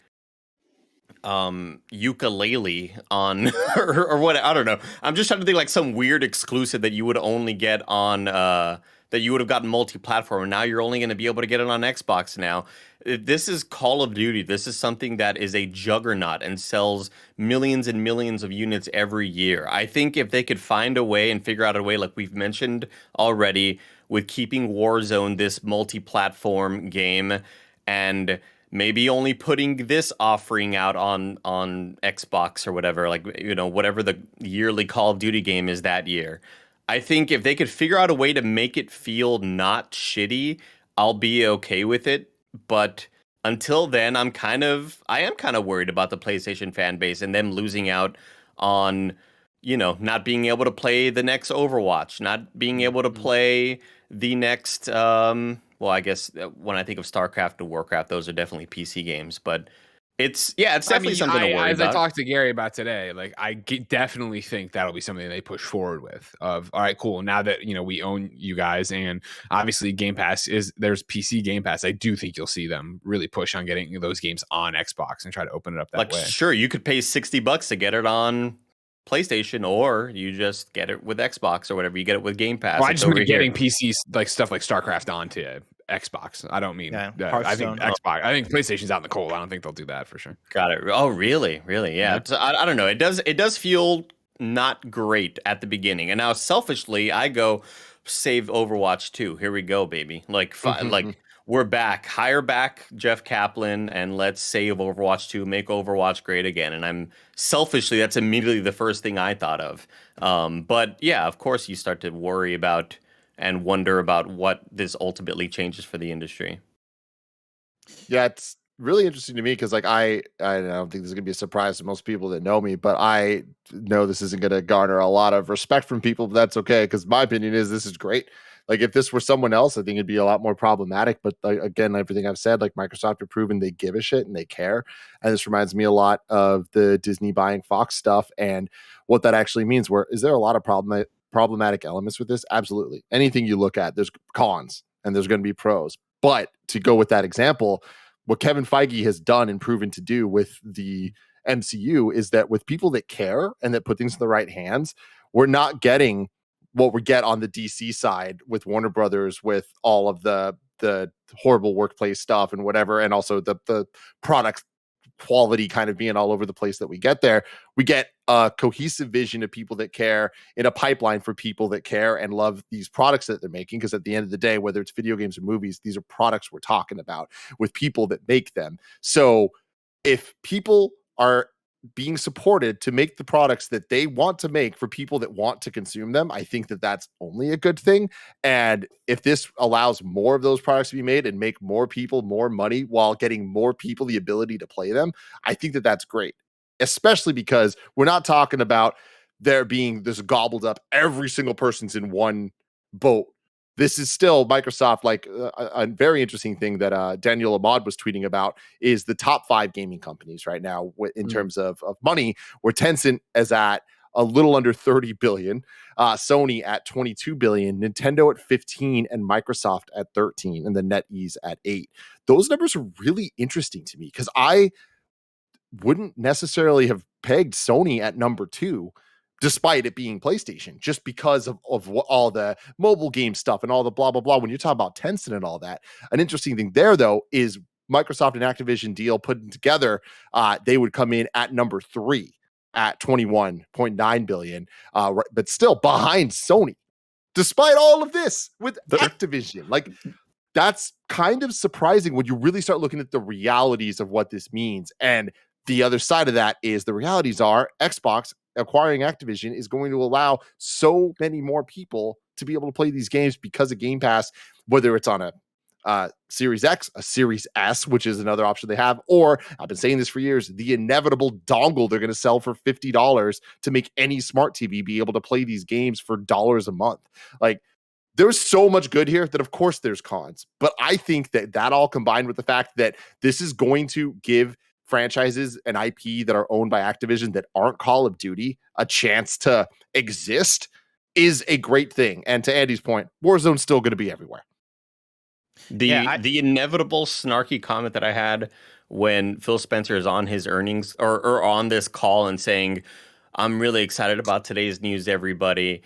ukulele on or what, I don't know. I'm just trying to think like some weird exclusive that you would only get on that you would have gotten multi-platform, and now you're only going to be able to get it on Xbox now. This is Call of Duty. This is something that is a juggernaut and sells millions and millions of units every year. I think if they could find a way and figure out a way, like we've mentioned already, with keeping Warzone this multi-platform game and maybe only putting this offering out on Xbox or whatever, like, you know, whatever the yearly Call of Duty game is that year. I think if they could figure out a way to make it feel not shitty, I'll be okay with it. But until then, I am kind of worried about the PlayStation fan base and them losing out on, you know, not being able to play the next Overwatch, not being able to play the next, well, I guess when I think of StarCraft and Warcraft, those are definitely PC games, but it's definitely something to worry about. As I talked to Gary about today, like definitely think that'll be something they push forward with. Of all right, cool. Now that we own you guys, and obviously Game Pass there's PC Game Pass. I do think you'll see them really push on getting those games on Xbox and try to open it up that way. Sure, you could pay $60 to get it on PlayStation, or you just get it with Xbox or whatever. You get it with Game Pass. Well, I just mean getting PCs like stuff like StarCraft onto Xbox. I don't mean I think Xbox. I think PlayStation's out in the cold. I don't think they'll do that for sure. Got it. Oh, really? Yeah. So, I don't know. It does feel not great at the beginning. And now selfishly, I go save Overwatch 2. Here we go, baby. Like we're back. Hire back Jeff Kaplan and let's save Overwatch 2, make Overwatch great again. And that's immediately the first thing I thought of. But yeah, of course you start to worry about and wonder about what this ultimately changes for the industry. Yeah, it's really interesting to me because, like, I don't think this is going to be a surprise to most people that know me, but I know this isn't going to garner a lot of respect from people, but that's okay because my opinion is this is great. Like, if this were someone else, I think it'd be a lot more problematic. But again, everything I've said, like, Microsoft have proven they give a shit and they care. And this reminds me a lot of the Disney buying Fox stuff and what that actually means. Is there a lot of problematic elements with this? Absolutely. Anything you look at, there's cons and there's going to be pros. But to go with that example, what Kevin Feige has done and proven to do with the MCU is that with people that care and that put things in the right hands, we're not getting what we get on the DC side with Warner Brothers, with all of the horrible workplace stuff and whatever, and also the product quality kind of being all over the place that we get there. We get a cohesive vision of people that care in a pipeline for people that care and love these products that they're making. Because at the end of the day, whether it's video games or movies, these are products we're talking about with people that make them. So if people are being supported to make the products that they want to make for people that want to consume them, I think that that's only a good thing. And if this allows more of those products to be made and make more people more money while getting more people the ability to play them, I think that that's great, especially because we're not talking about there being this gobbled up, every single person's in one boat. This is still Microsoft. Like a very interesting thing that Daniel Ahmad was tweeting about is the top 5 gaming companies right now in terms of money, where Tencent is at a little under 30 billion, Sony at 22 billion, Nintendo at 15, and Microsoft at 13, and the NetEase at 8. Those numbers are really interesting to me because I wouldn't necessarily have pegged Sony at number 2, despite it being PlayStation, just because of all the mobile game stuff and all the blah, blah, blah. When you're talking about Tencent and all that, an interesting thing there, though, is Microsoft and Activision deal put together, they would come in at number 3 at 21.9 billion, but still behind Sony, despite all of this with Activision. Like, that's kind of surprising when you really start looking at the realities of what this means. And the other side of that is the realities are Xbox acquiring Activision is going to allow so many more people to be able to play these games because of Game Pass, whether it's on a Series X, a Series S, which is another option they have, or I've been saying this for years, the inevitable dongle they're going to sell for $50 to make any smart TV be able to play these games for dollars a month. Like, there's so much good here that of course there's cons, but I think that all combined with the fact that this is going to give franchises and IP that are owned by Activision that aren't Call of Duty a chance to exist is a great thing. And to Andy's point, Warzone's still going to be everywhere. The inevitable snarky comment that I had when Phil Spencer is on his earnings or on this call and saying, I'm really excited about today's news, everybody.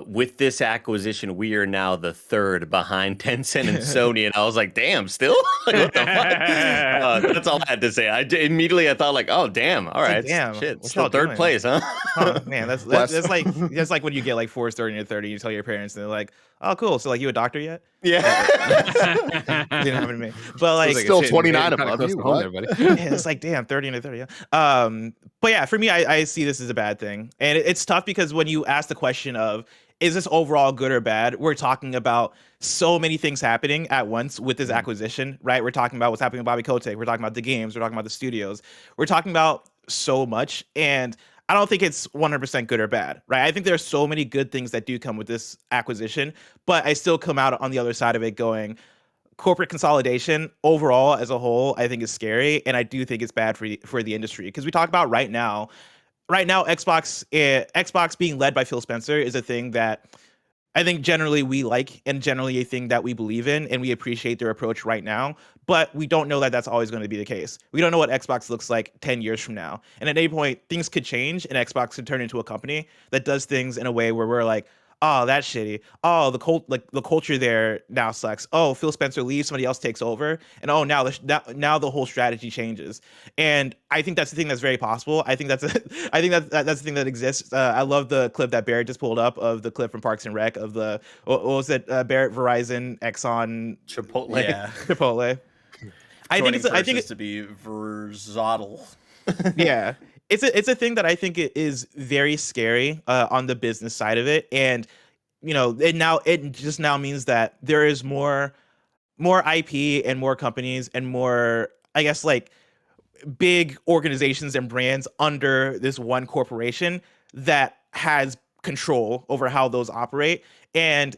With this acquisition, we are now the 3rd behind Tencent and Sony. And I was like, damn, still? Like, what the fuck? That's all I had to say. Immediately I thought like, oh, damn. All right. Damn. Shit. Still 3rd place, huh? Oh, man, that's like when you get like Forrest 30 or 30, you tell your parents and they're like, oh, cool. So like, you a doctor yet? Yeah. Didn't happen to me. But like, still 29 above you. Yeah, it's like, damn, 30 and 30. Yeah. But yeah, for me, I see this as a bad thing. And it's tough because when you ask the question of, is this overall good or bad? We're talking about so many things happening at once with this acquisition, right? We're talking about what's happening with Bobby Kotick. We're talking about the games. We're talking about the studios. We're talking about so much. And I don't think it's 100% good or bad, right? I think there are so many good things that do come with this acquisition, but I still come out on the other side of it going, corporate consolidation overall as a whole, I think is scary. And I do think it's bad for the industry. Because we talk about right now, Xbox being led by Phil Spencer is a thing that I think generally we like and generally a thing that we believe in and we appreciate their approach right now. But we don't know that that's always going to be the case. We don't know what Xbox looks like 10 years from now. And at any point, things could change and Xbox could turn into a company that does things in a way where we're like, oh, that's shitty. Oh, the culture there now sucks. Oh, Phil Spencer leaves, somebody else takes over, and oh, now the whole strategy changes. And I think that's the thing that's very possible. I think that's the thing that exists. I love the clip that Barrett just pulled up of the clip from Parks and Rec of the what was it? Barrett, Verizon, Exxon, Chipotle. Yeah. Chipotle. I think it's to be Verzottle. Yeah. It's a thing that I think is very scary on the business side of it, and it just now means that there is more IP and more companies and more, I guess, like big organizations and brands under this one corporation that has control over how those operate. And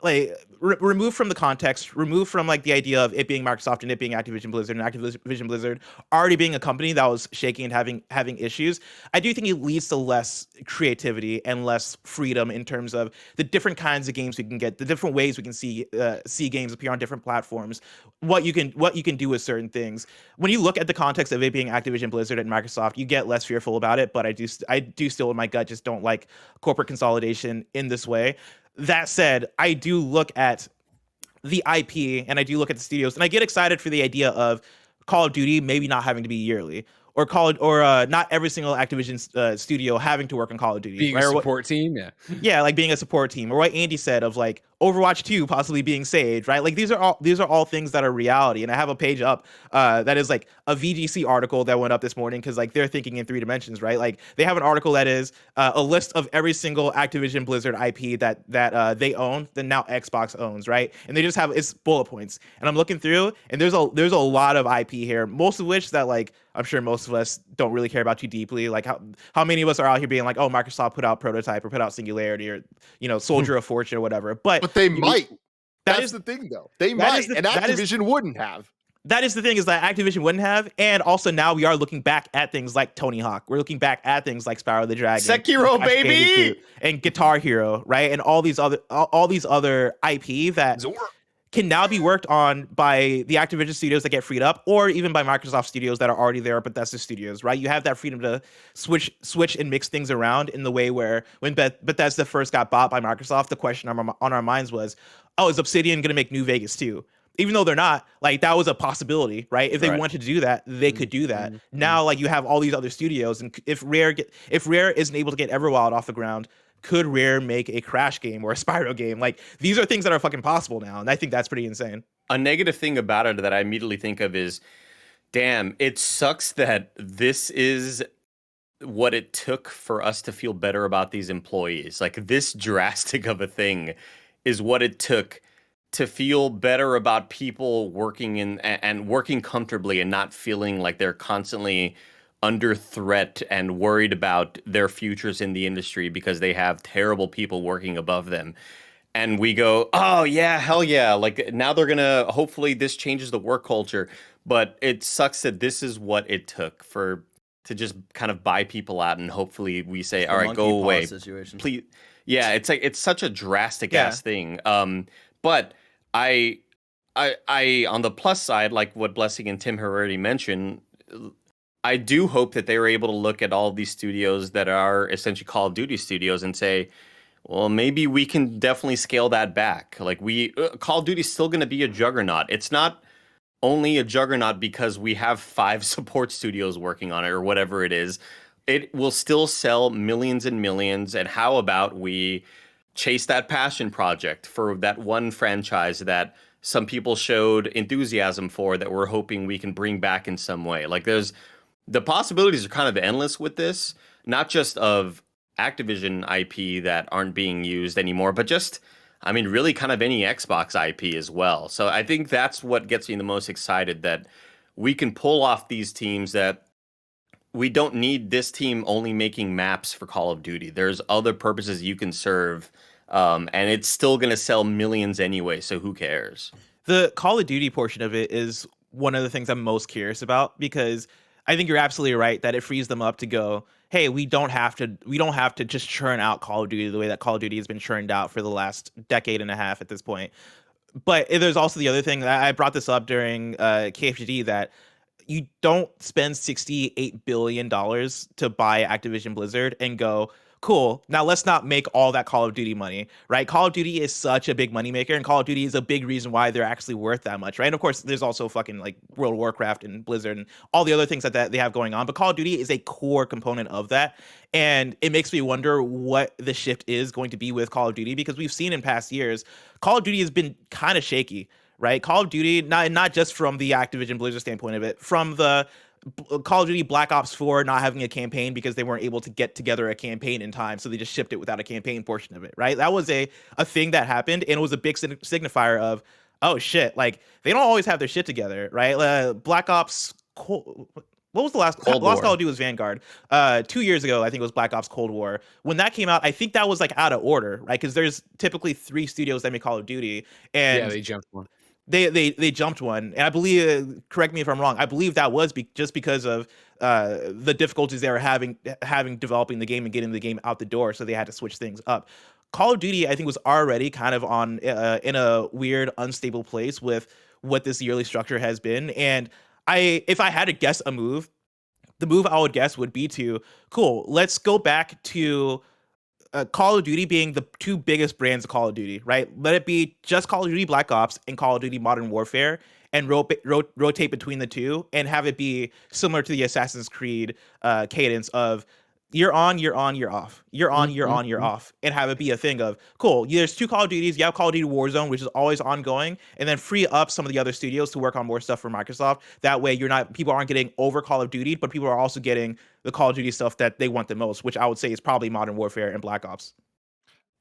like removed from the context, removed from like the idea of it being Microsoft and it being Activision Blizzard and Activision Blizzard already being a company that was shaking and having issues, I do think it leads to less creativity and less freedom in terms of the different kinds of games we can get, the different ways we can see games appear on different platforms, what you can do with certain things. When you look at the context of it being Activision Blizzard and Microsoft, you get less fearful about it, but I do still in my gut just don't like corporate consolidation in this way. That said, I do look at the IP and I do look at the studios and I get excited for the idea of Call of Duty maybe not having to be yearly or not every single Activision studio having to work on Call of Duty. Being right? a support team, yeah. Yeah, like being a support team, or what Andy said of like Overwatch 2 possibly being saved, right? Like these are all things that are reality. And I have a page up that is like a VGC article that went up this morning because like they're thinking in 3 dimensions, right? Like they have an article that is a list of every single Activision Blizzard IP that they own that now Xbox owns, right? And they just have it's bullet points. And I'm looking through, and there's a lot of IP here, most of which that like I'm sure most of us don't really care about too deeply. Like how many of us are out here being like, oh, Microsoft put out Prototype or put out Singularity or Soldier of Fortune or whatever. But they might. That's the thing, though. They might, and Activision wouldn't have. That is the thing, is that Activision wouldn't have, and also now we are looking back at things like Tony Hawk. We're looking back at things like Spyro the Dragon, Sekiro, baby, and Guitar Hero, right? And all these other IP that can now be worked on by the Activision studios that get freed up, or even by Microsoft studios that are already there, but that's the studios, right? You have that freedom to switch and mix things around in the way where when Bethesda first got bought by Microsoft, the question on our minds was, oh, is Obsidian going to make New Vegas too? Even though they're not, like, that was a possibility, right? If they wanted to do that, they could do that. Now, like, you have all these other studios, and if Rare isn't able to get Everwild off the ground, could Rare make a Crash game or a Spyro game? Like, these are things that are fucking possible now, and I think that's pretty insane. A negative thing about it that I immediately think of is, damn, it sucks that this is what it took for us to feel better about these employees. Like, this drastic of a thing is what it took to feel better about people working in and working comfortably and not feeling like they're constantly under threat and worried about their futures in the industry because they have terrible people working above them. And we go, oh yeah, hell yeah. Like, now they're gonna, hopefully this changes the work culture. But it sucks that this is what it took to just kind of buy people out, and hopefully we say, all right, go away. Situation. Please. Yeah, it's like, it's such a drastic ass thing. But I on the plus side, like what Blessing and Tim have already mentioned, I do hope that they were able to look at all these studios that are essentially Call of Duty studios and say, well, maybe we can definitely scale that back. Like, Call of Duty is still going to be a juggernaut. It's not only a juggernaut because we have 5 support studios working on it or whatever it is. It will still sell millions and millions. And how about we chase that passion project for that one franchise that some people showed enthusiasm for, that we're hoping we can bring back in some way. Like, the possibilities are kind of endless with this, not just of Activision IP that aren't being used anymore, but just, I mean, really kind of any Xbox IP as well. So I think that's what gets me the most excited, that we can pull off these teams, that we don't need this team only making maps for Call of Duty. There's other purposes you can serve, and it's still going to sell millions anyway, so who cares? The Call of Duty portion of it is one of the things I'm most curious about, because I think you're absolutely right that it frees them up to go, hey, we don't have to just churn out Call of Duty the way that Call of Duty has been churned out for the last decade and a half at this point. But there's also the other thing that I brought this up during KFGD, that you don't spend $68 billion to buy Activision Blizzard and go, cool, now let's not make all that Call of Duty money, right? Call of Duty is such a big moneymaker, and Call of Duty is a big reason why they're actually worth that much, right? And of course, there's also fucking like World of Warcraft and Blizzard and all the other things that they have going on, but Call of Duty is a core component of that. And it makes me wonder what the shift is going to be with Call of Duty, because we've seen in past years, Call of Duty has been kind of shaky, right? Call of Duty, not just from the Activision Blizzard standpoint of it, from the Call of Duty Black Ops 4 not having a campaign because they weren't able to get together a campaign in time, so they just shipped it without a campaign portion of it, right? That was a thing that happened, and it was a big signifier of, oh shit, like, they don't always have their shit together, right? Black Ops, what was the last Call of Duty was Vanguard. 2 years ago, I think it was Black Ops Cold War. When that came out, I think that was like out of order, right? Because there's typically 3 studios that make Call of Duty, and yeah, they jumped one. They jumped one, and I believe, correct me if I'm wrong, I believe that was just because of the difficulties they were having developing the game and getting the game out the door, so they had to switch things up. Call of Duty, I think, was already kind of on in a weird, unstable place with what this yearly structure has been, and if I had to guess a move, the move I would guess would be to, cool, let's go back to Call of Duty being the 2 biggest brands of Call of Duty, right? Let it be just Call of Duty Black Ops and Call of Duty Modern Warfare, and rotate between the 2, and have it be similar to the Assassin's Creed cadence of you're on, you're on, you're off. You're on, you're on, you're off. And have it be a thing of, cool, there's 2 Call of Duties. You have Call of Duty Warzone, which is always ongoing, and then free up some of the other studios to work on more stuff for Microsoft. That way people aren't getting over Call of Duty, but people are also getting the Call of Duty stuff that they want the most, which I would say is probably Modern Warfare and Black Ops.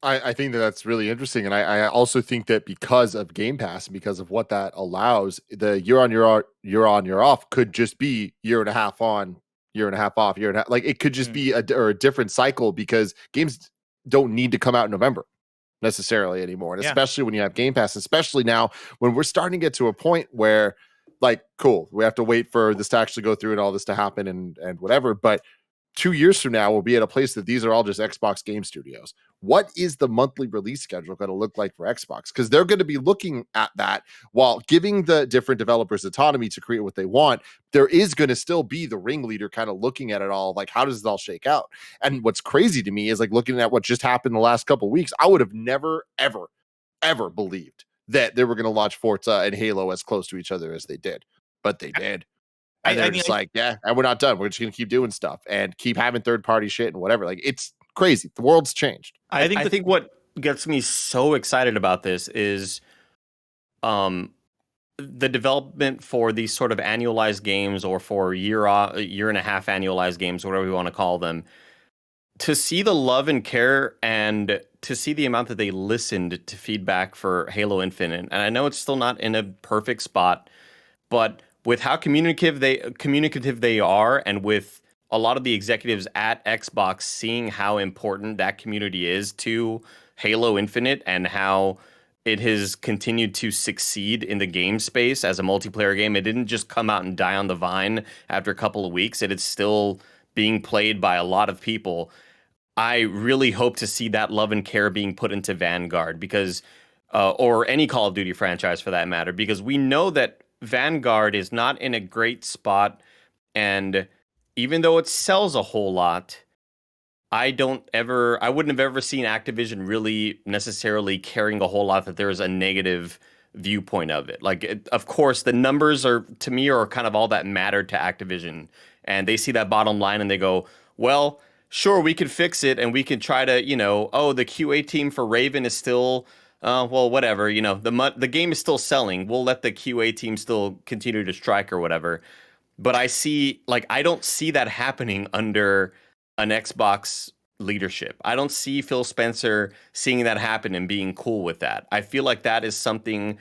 I think that's really interesting. And I also think that because of Game Pass and because of what that allows, the you're on, you're off could just be year and a half on, year and a half off, year and a half. Like, it could just be a different cycle, because games don't need to come out in November necessarily anymore. And especially when you have Game Pass, especially now when we're starting to get to a point where, like, cool, we have to wait for this to actually go through and all this to happen and whatever. But 2 years from now, we'll be at a place that these are all just Xbox game studios. What is the monthly release schedule going to look like for Xbox? Because they're going to be looking at that while giving the different developers autonomy to create what they want. There is going to still be the ringleader kind of looking at it all, like, how does it all shake out? And what's crazy to me is, like, looking at what just happened the last couple of weeks, I would have never, ever believed that they were going to launch Forza and Halo as close to each other as they did. But they did. And they're just like, yeah, and we're not done. We're just going to keep doing stuff and keep having third-party shit and whatever. Like, it's crazy. The world's changed. I think what gets me so excited about this is the development for these sort of annualized games, or for year and a half annualized games, whatever we want to call them. To see the love and care, and to see the amount that they listened to feedback for Halo Infinite. And I know it's still not in a perfect spot, but with how communicative they are, and with a lot of the executives at Xbox seeing how important that community is to Halo Infinite, and how it has continued to succeed in the game space as a multiplayer game. It didn't just come out and die on the vine after a couple of weeks. It is still being played by a lot of people. I really hope to see that love and care being put into Vanguard, because or any Call of Duty franchise for that matter, because we know that Vanguard is not in a great spot, and even though it sells a whole lot, I wouldn't have ever seen Activision really necessarily caring a whole lot that there is a negative viewpoint of it. Like, of course, the numbers are kind of all that matter to Activision, and they see that bottom line and they go, well, sure, we could fix it, and we could try to, the QA team for Raven is still, well, whatever, the game is still selling. We'll let the QA team still continue to strike or whatever. But I don't see that happening under an Xbox leadership. I don't see Phil Spencer seeing that happen and being cool with that. I feel like that is something,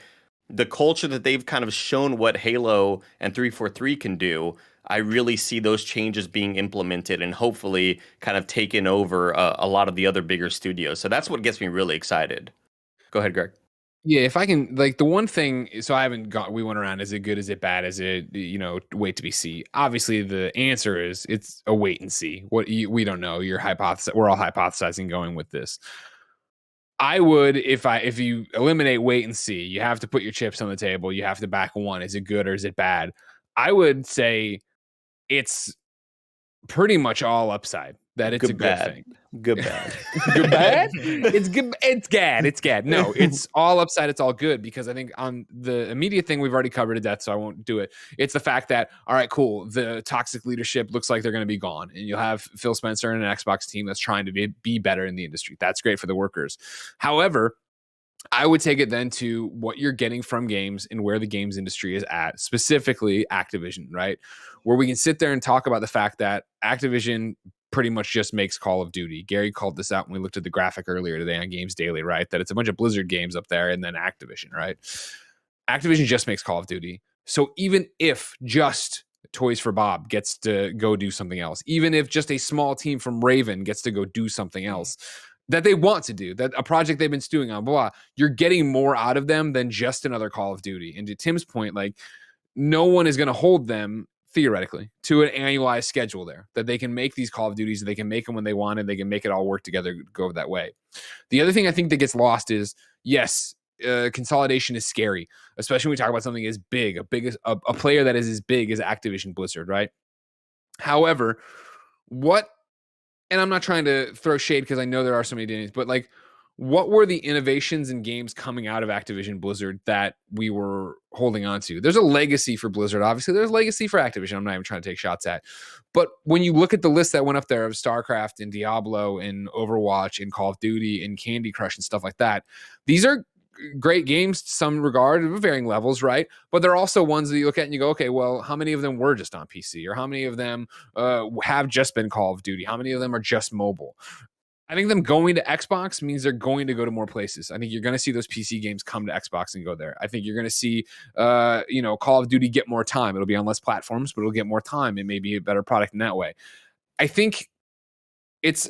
the culture that they've kind of shown what Halo and 343 can do. I really see those changes being implemented and hopefully kind of taken over a lot of the other bigger studios. So that's what gets me really excited. Go ahead, Greg. Yeah, if I can, like, the one thing, so we went around, is it good, is it bad, is it, wait to be see. Obviously, the answer is it's a wait and see. We don't know. We're all hypothesizing going with this. I would, if you eliminate wait and see, you have to put your chips on the table. You have to back one. Is it good or is it bad? I would say it's pretty much all upside. That it's a good thing. Good bad. Good bad? It's good. It's gad. It's gad. No, it's all upside. It's all good, because I think on the immediate thing we've already covered to death, so I won't do it. It's the fact that, all right, cool, the toxic leadership looks like they're going to be gone, and you'll have Phil Spencer and an Xbox team that's trying to be better in the industry. That's great for the workers. However, I would take it then to what you're getting from games and where the games industry is at, specifically Activision, right? Where we can sit there and talk about the fact that Activision pretty much just makes Call of Duty. Gary called this out when we looked at the graphic earlier today on Games Daily, right? That it's a bunch of Blizzard games up there and then Activision, right? Activision just makes Call of Duty. So even if just Toys for Bob gets to go do something else, even if just a small team from Raven gets to go do something else that they want to do, that a project they've been stewing on, blah, you're getting more out of them than just another Call of Duty. And to Tim's point, like, no one is going to hold them theoretically to an annualized schedule there, that they can make these Call of Duties, they can make them when they want, and they can make it all work together, go that way. The other thing I think that gets lost is, yes, consolidation is scary, especially when we talk about something as big, a player that is as big as Activision Blizzard, right? However, and I'm not trying to throw shade because I know there are so many names, but like, what were the innovations in games coming out of Activision Blizzard that we were holding on to? There's a legacy for Blizzard. Obviously, there's a legacy for Activision. I'm not even trying to take shots at. But when you look at the list that went up there of StarCraft and Diablo and Overwatch and Call of Duty and Candy Crush and stuff like that, these are great games to some regard, of varying levels, right? But they're also ones that you look at and you go, okay, well, how many of them were just on PC? Or how many of them have just been Call of Duty? How many of them are just mobile? I think them going to Xbox means they're going to go to more places. I think you're going to see those PC games come to Xbox and go there. I think you're going to see, Call of Duty get more time. It'll be on less platforms, but it'll get more time. It may be a better product in that way. I think it's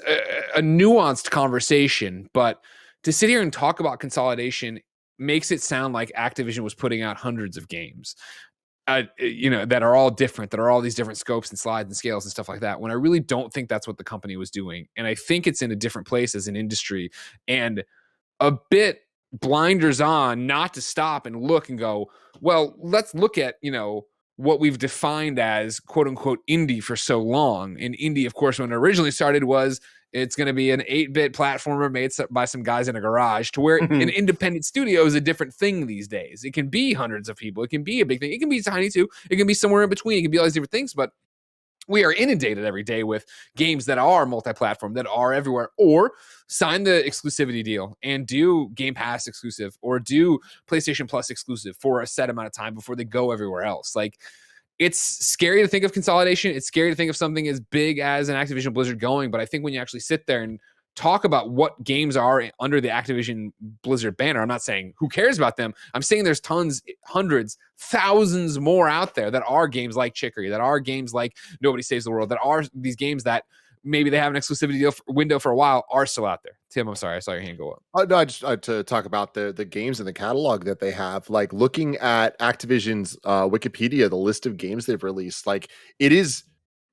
a nuanced conversation, but to sit here and talk about consolidation makes it sound like Activision was putting out hundreds of games. that are all different, that are all these different scopes and slides and scales and stuff like that, when I really don't think that's what the company was doing. And I think it's in a different place as an industry and a bit blinders on not to stop and look and go, well, let's look at, what we've defined as quote unquote indie for so long. And indie, of course, when it originally started was it's going to be an 8-bit platformer made by some guys in a garage, to where an independent studio is a different thing these days. It can be hundreds of people. It can be a big thing. It can be tiny too. It can be somewhere in between. It can be all these different things, but we are inundated every day with games that are multi-platform, that are everywhere, or sign the exclusivity deal and do Game Pass exclusive or do PlayStation Plus exclusive for a set amount of time before they go everywhere else. Like, it's scary to think of consolidation. It's scary to think of something as big as an Activision Blizzard going, but I think when you actually sit there and talk about what games are under the Activision Blizzard banner, I'm not saying who cares about them. I'm saying there's tons, hundreds, thousands more out there that are games like Chicory, that are games like Nobody Saves the World, that are these games that maybe they have an exclusivity window for a while, are still out there. Tim, I'm sorry, I saw your hand go up. No, I just to talk about the games in the catalog that they have. Like, looking at Activision's Wikipedia, the list of games they've released, like, it is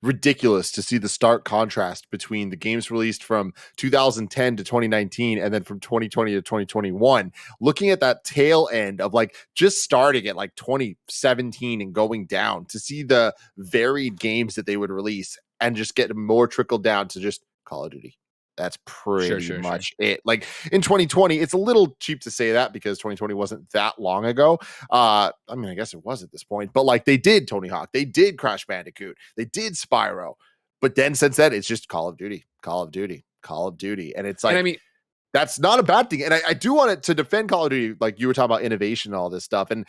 ridiculous to see the stark contrast between the games released from 2010 to 2019 and then from 2020 to 2021. Looking at that tail end of, like, just starting at like 2017 and going down, to see the varied games that they would release and just get more trickled down to just Call of Duty. That's pretty much it. Like, in 2020, it's a little cheap to say that because 2020 wasn't that long ago. I mean, I guess it was at this point, but like, they did Tony Hawk, they did Crash Bandicoot, they did Spyro, but then since then, it's just Call of Duty, Call of Duty, Call of Duty. And it's like, and I mean, that's not a bad thing. And I do want it to defend Call of Duty. Like, you were talking about innovation and all this stuff. And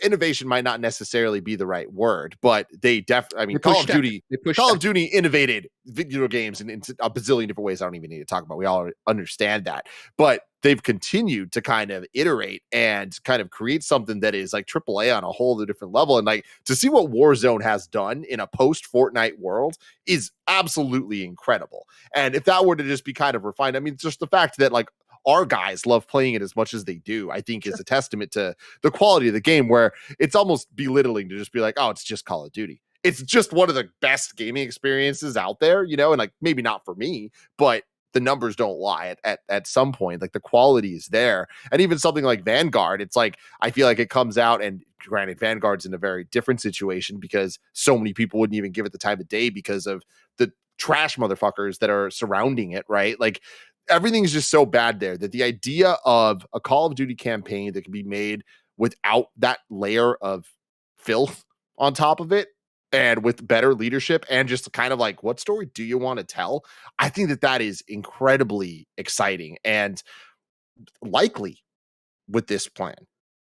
innovation might not necessarily be the right word, but they definitely, I mean, Call of Duty innovated video games in a bazillion different ways. I don't even need to talk about. We all understand that, but they've continued to kind of iterate and kind of create something that is like AAA on a whole other different level. And like, to see what Warzone has done in a post Fortnite world is absolutely incredible. And if that were to just be kind of refined, I mean, just the fact that like our guys love playing it as much as they do, I think is a testament to the quality of the game, where it's almost belittling to just be like, oh, it's just Call of Duty. It's just one of the best gaming experiences out there, and like, maybe not for me, but the numbers don't lie at some point. Like, the quality is there. And even something like Vanguard, it's like, I feel like it comes out, and granted, Vanguard's in a very different situation because so many people wouldn't even give it the time of day because of the trash motherfuckers that are surrounding it, right? Like, everything's just so bad there that the idea of a Call of Duty campaign that can be made without that layer of filth on top of it, and with better leadership, and just kind of like, what story do you want to tell? I think that is incredibly exciting and likely with this plan.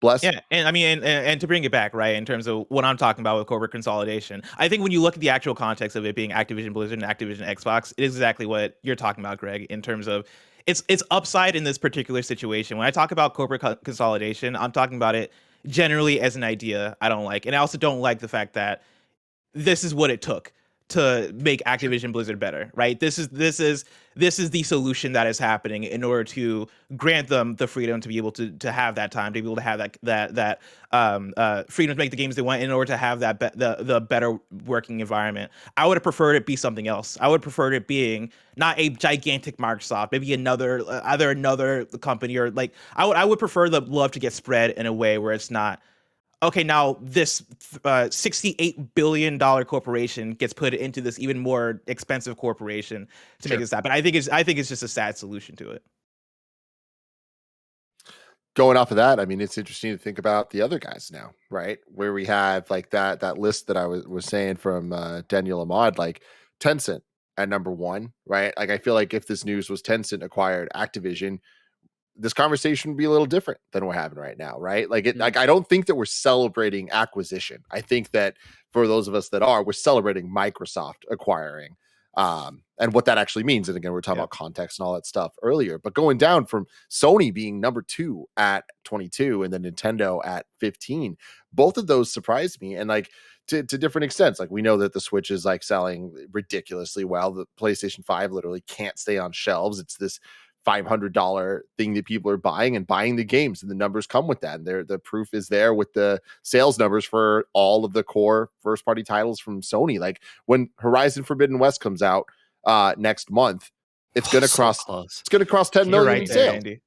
Bless. Yeah, and I mean, and to bring it back, right, in terms of what I'm talking about with corporate consolidation, I think when you look at the actual context of it being Activision Blizzard and Activision Xbox, it is exactly what you're talking about, Greg, in terms of it's upside in this particular situation. When I talk about corporate consolidation, I'm talking about it generally as an idea I don't like. And I also don't like the fact that this is what it took to make Activision Blizzard better, right? This is the solution that is happening in order to grant them the freedom to be able to have that time, to be able to have that freedom to make the games they want, in order to have that the better working environment. I would have preferred it be something else. I would prefer it being not a gigantic Microsoft, maybe either another company, or like I would prefer the love to get spread in a way where it's not, okay, now this $68 billion corporation gets put into this even more expensive corporation to make this happen. I think it's just a sad solution to it. Going off of that, I mean, it's interesting to think about the other guys now, right? Where we have like that list that I was saying from Daniel Ahmad, like Tencent at number one, right? Like, I feel like if this news was Tencent acquired Activision, this conversation would be a little different than we're having right now, right? Like, like, I don't think that we're celebrating acquisition. I think that for those of us that are, we're celebrating Microsoft acquiring, and what that actually means. And again, we're talking about context and all that stuff earlier, but going down from Sony being number 2 at 22 and then Nintendo at 15, both of those surprised me. And like, to different extents. Like, we know that the Switch is like selling ridiculously well. The PlayStation 5 literally can't stay on shelves. It's this $500 thing that people are buying and buying the games, and the numbers come with that. And the proof is there with the sales numbers for all of the core first party titles from Sony. Like when Horizon Forbidden West comes out next month, it's going to cross. It's going to cross 10 million in sales. Andy.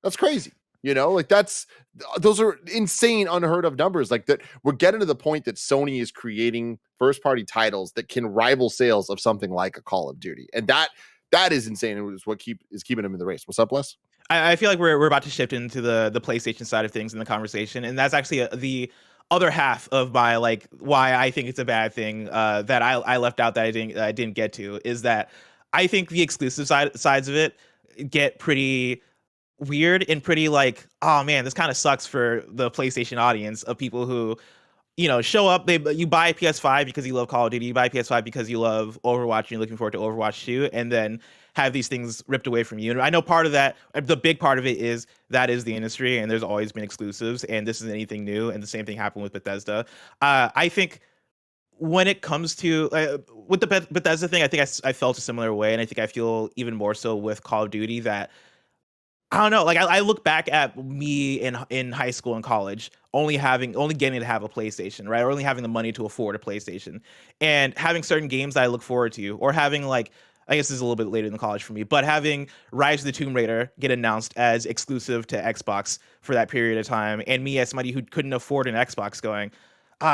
That's crazy. Like those are insane, unheard of numbers. Like that, we're getting to the point that Sony is creating first party titles that can rival sales of something like a Call of Duty, and that is insane. It was what is keeping them in the race. What's up, Les? I feel like we're about to shift into the PlayStation side of things in the conversation, and that's actually the other half of my why I think it's a bad thing that I left out that I didn't get to, is that I think the exclusive sides of it get pretty weird and pretty oh man, this kind of sucks for the PlayStation audience of people who show up. You buy a PS5 because you love Call of Duty, you buy a PS5 because you love Overwatch and you're looking forward to Overwatch 2, and then have these things ripped away from you. And I know part of that, the big part of it is that is the industry, and there's always been exclusives, and this isn't anything new, and the same thing happened with Bethesda. I think when it comes to with the Bethesda thing, I think I felt a similar way, and I think I feel even more so with Call of Duty, that I don't know. I look back at me in high school and college, only getting to have a PlayStation, right? Or only having the money to afford a PlayStation, and having certain games that I look forward to, or having I guess this is a little bit later in the college for me, but having Rise of the Tomb Raider get announced as exclusive to Xbox for that period of time, and me as somebody who couldn't afford an Xbox going,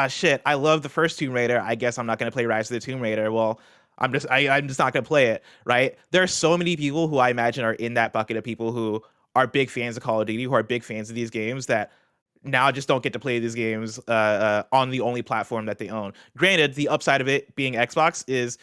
shit, I love the first Tomb Raider, I guess I'm not going to play Rise of the Tomb Raider. Well, I'm just not going to play it, right? There are so many people who I imagine are in that bucket of people who are big fans of Call of Duty, who are big fans of these games, that now just don't get to play these games on the only platform that they own. Granted, the upside of it being Xbox is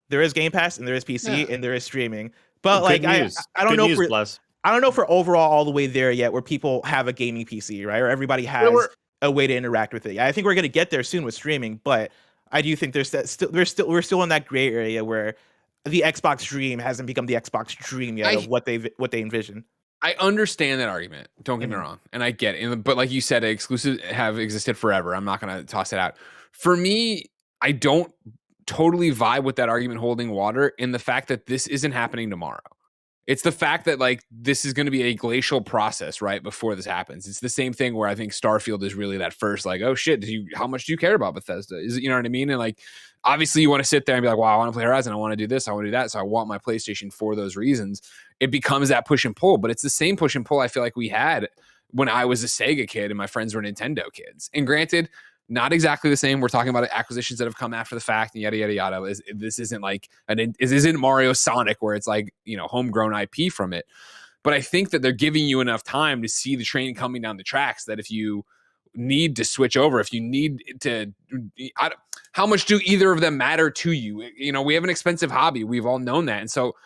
there is Game Pass and there is PC and there is streaming. But I don't know I don't know for overall all the way there yet, where people have a gaming PC, right? Or everybody has a way to interact with it. I think we're going to get there soon with streaming, but I do think we're still in that gray area where the Xbox dream hasn't become the Xbox dream yet of what they envision. I understand that argument. Don't get me wrong, and I get it. But like you said, exclusives have existed forever. I'm not going to toss it out. For me, I don't totally vibe with that argument holding water in the fact that this isn't happening tomorrow. It's the fact that this is going to be a glacial process right before this happens. It's the same thing where I think Starfield is really that first oh shit, how much do you care about Bethesda? Is it, you know what I mean? And obviously you want to sit there and be like, wow, I want to play Horizon, I want to do this, I want to do that, so I want my PlayStation for those reasons. It becomes that push and pull, but it's the same push and pull I feel like we had when I was a Sega kid and my friends were Nintendo kids. And granted, not exactly the same. We're talking about acquisitions that have come after the fact and yada, yada, yada. This isn't it isn't Mario Sonic where it's homegrown IP from it. But I think that they're giving you enough time to see the train coming down the tracks that if you need to switch over, if you need to, how much do either of them matter to you? We have an expensive hobby. We've all known that. And so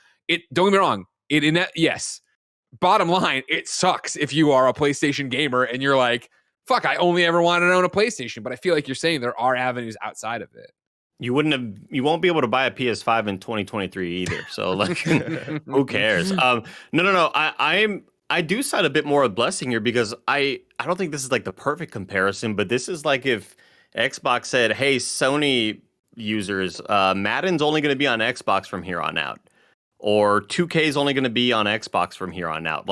don't get me wrong. Yes. Bottom line, it sucks if you are a PlayStation gamer and you're like, fuck, I only ever wanted to own a PlayStation. But I feel like you're saying there are avenues outside of it. You won't be able to buy a PS5 in 2023 either. So who cares? No. I do side a bit more of blessing here because I don't think this is the perfect comparison, but this is if Xbox said, hey, Sony users, Madden's only going to be on Xbox from here on out, or 2K is only going to be on Xbox from here on out.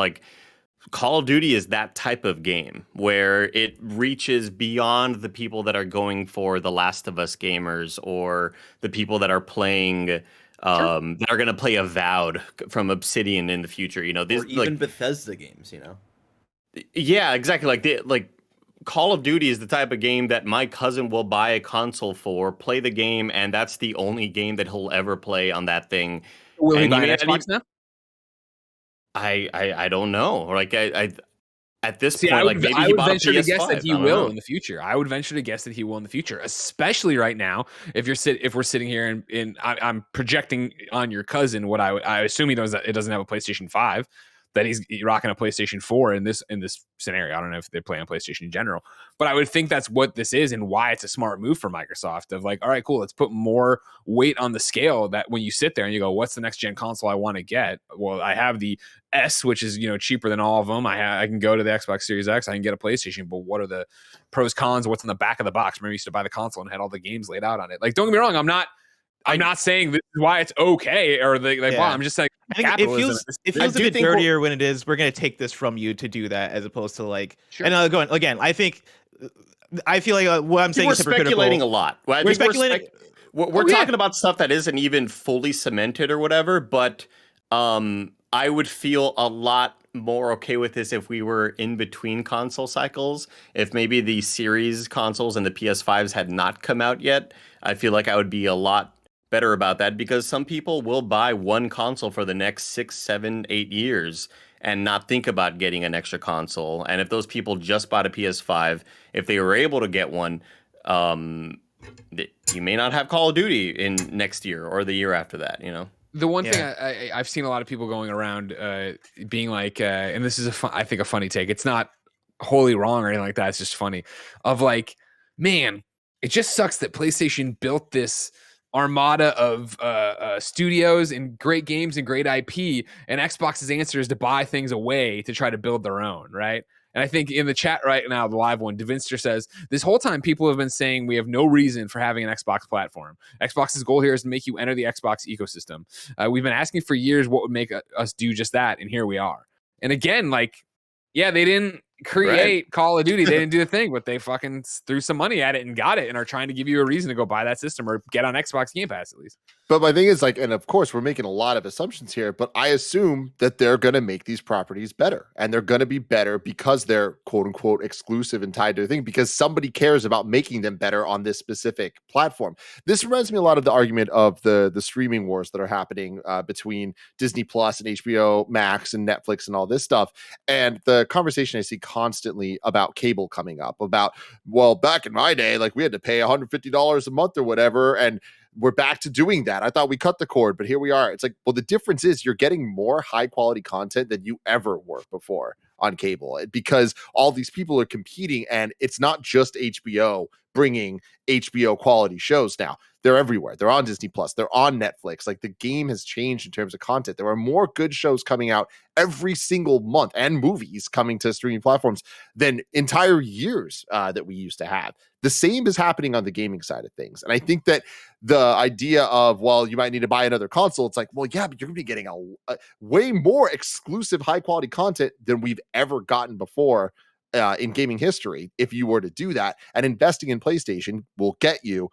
Call of Duty is that type of game where it reaches beyond the people that are going for the Last of Us gamers or the people that are playing, that are going to play Avowed from Obsidian in the future. Or even Bethesda games. Yeah, exactly. Call of Duty is the type of game that my cousin will buy a console for, play the game, and that's the only game that he'll ever play on that thing. Will he buy an Xbox now? I don't know. I at this point, I would, maybe I he would bought venture a PS5. to guess that he will in the future. I would venture to guess that he will in the future, especially right now. If we're sitting here and I'm projecting on your cousin, what I assume it doesn't have a PlayStation 5. That he's rocking a PlayStation 4 in this scenario. I don't know if they play on PlayStation in general, but I would think that's what this is and why it's a smart move for Microsoft of all right, cool, let's put more weight on the scale that when you sit there and you go, what's the next gen console I want to get? Well, I have the S, which is cheaper than all of them. I can go to the Xbox Series X, I can get a PlayStation, but what are the pros, cons, what's in the back of the box? Remember, I used to buy the console and had all the games laid out on it. Don't get me wrong, I'm not I'm not saying this is why it's okay or wow. I'm just saying I think capitalism. it feels a bit dirtier when it is we're going to take this from you to do that, as opposed to like. Sure. And going again, I feel like what I'm saying we're is hypocritical. Speculating a lot. We're speculating. We're talking about stuff that isn't even fully cemented or whatever, but I would feel a lot more okay with this if we were in between console cycles. If maybe the series consoles and the PS5s had not come out yet, I feel like I would be a lot better about that, because some people will buy one console for the next 6, 7, 8 years and not think about getting an extra console. And if those people just bought a PS5, if they were able to get one, you may not have Call of Duty in next year or the year after that, you know? The one thing I've seen a lot of people going around being like, and this is I think a funny take. It's not wholly wrong or anything like that. It's just funny. Of like, man, it just sucks that PlayStation built this armada of studios and great games and great IP, and Xbox's answer is to buy things away to try to build their own, right? And I think in the chat right now, the live one, Devinster says, this whole time people have been saying we have no reason for having an Xbox platform. Xbox's goal here is to make you enter the Xbox ecosystem. We've been asking for years what would make us do just that, and here we are. And again, like, yeah, they didn't create Call of Duty. They didn't do the thing, but they fucking threw some money at it and got it and are trying to give you a reason to go buy that system or get on Xbox Game Pass at least. But my thing is, like, and of course we're making a lot of assumptions here, but I assume that they're going to make these properties better, and they're going to be better because they're quote unquote exclusive and tied to a thing, because somebody cares about making them better on this specific platform. This reminds me a lot of the argument of the streaming wars that are happening between Disney Plus and HBO Max and Netflix and all this stuff. And the conversation I see constantly about cable coming up about, well, back in my day, like we had to pay $150 a month or whatever, and we're back to doing that. I thought we cut the cord, but here we are. It's like, well, the difference is you're getting more high quality content than you ever were before on cable, because all these people are competing, and it's not just HBO bringing HBO quality shows now. They're everywhere. They're on Disney Plus. They're on Netflix. Like, the game has changed in terms of content. There are more good shows coming out every single month, and movies coming to streaming platforms than entire years that we used to have. The same is happening on the gaming side of things. And I think that the idea of, well, you might need to buy another console, it's like, well, yeah, but you're going to be getting a way more exclusive high quality content than we've ever gotten before in gaming history if you were to do that. And investing in PlayStation will get you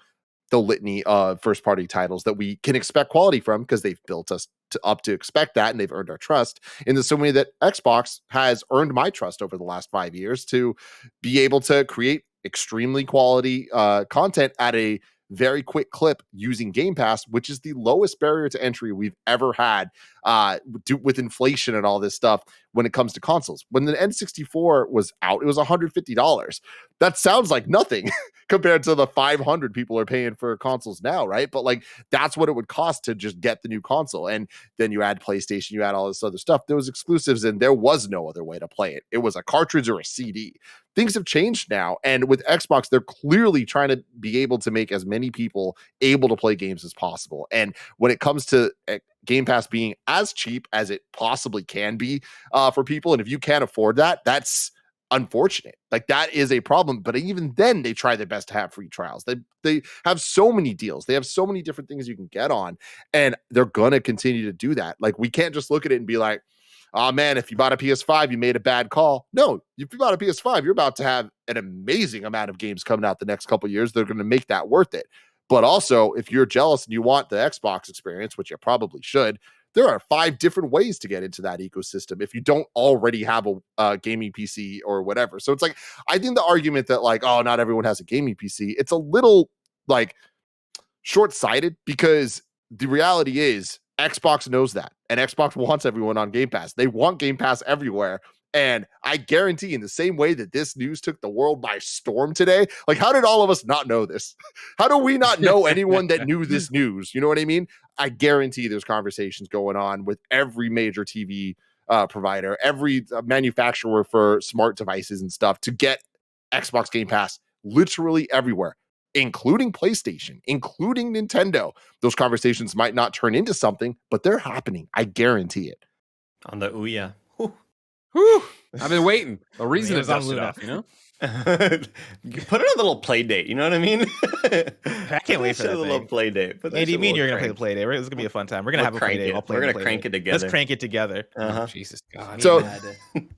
the litany of first party titles that we can expect quality from, because they've built us up to expect that, and they've earned our trust in the same way that Xbox has earned my trust over the last 5 years to be able to create extremely quality content at a very quick clip using Game Pass, which is the lowest barrier to entry we've ever had with inflation and all this stuff when it comes to consoles. When the N64 was out, it was $150. That sounds like nothing compared to the $500 people are paying for consoles now, right? But like, that's what it would cost to just get the new console. And then you add PlayStation, you add all this other stuff. There was exclusives, and there was no other way to play it. It was a cartridge or a CD. Things have changed now. And with Xbox, they're clearly trying to be able to make as many people able to play games as possible. And when it comes to Game Pass being as cheap as it possibly can be for people, and if you can't afford that, that's unfortunate. Like, that is a problem. But even then, they try their best to have free trials. They have so many deals. They have so many different things you can get on, and they're going to continue to do that. Like, we can't just look at it and be like, oh man, if you bought a PS5, you made a bad call. No, if you bought a PS5, you're about to have an amazing amount of games coming out the next couple of years. They're going to make that worth it. But also, if you're jealous and you want the Xbox experience, which you probably should, there are 5 different ways to get into that ecosystem if you don't already have a gaming PC or whatever. So it's like, I think the argument that like, oh, not everyone has a gaming PC, it's a little like short-sighted, because the reality is Xbox knows that, and Xbox wants everyone on Game Pass. They want Game Pass everywhere. And I guarantee, in the same way that this news took the world by storm today, like, how did all of us not know this? How do we not know anyone that knew this news? You know what I mean? I guarantee there's conversations going on with every major TV provider, every manufacturer for smart devices and stuff, to get Xbox Game Pass literally everywhere, including PlayStation, including Nintendo. Those conversations might not turn into something, but they're happening. I guarantee it. On the Ouya. Whew, I've been waiting. A reason to Game's on dust it Luna. off, you know? You put it on a little play date. You know what I mean? I can't wait for that A little thing. play date. But Andy, me and you're gonna play the play day. This is gonna be a fun time. We're gonna have a play day. We're gonna crank it together. Let's crank it together. Uh-huh. Oh, Jesus God. So- Yeah,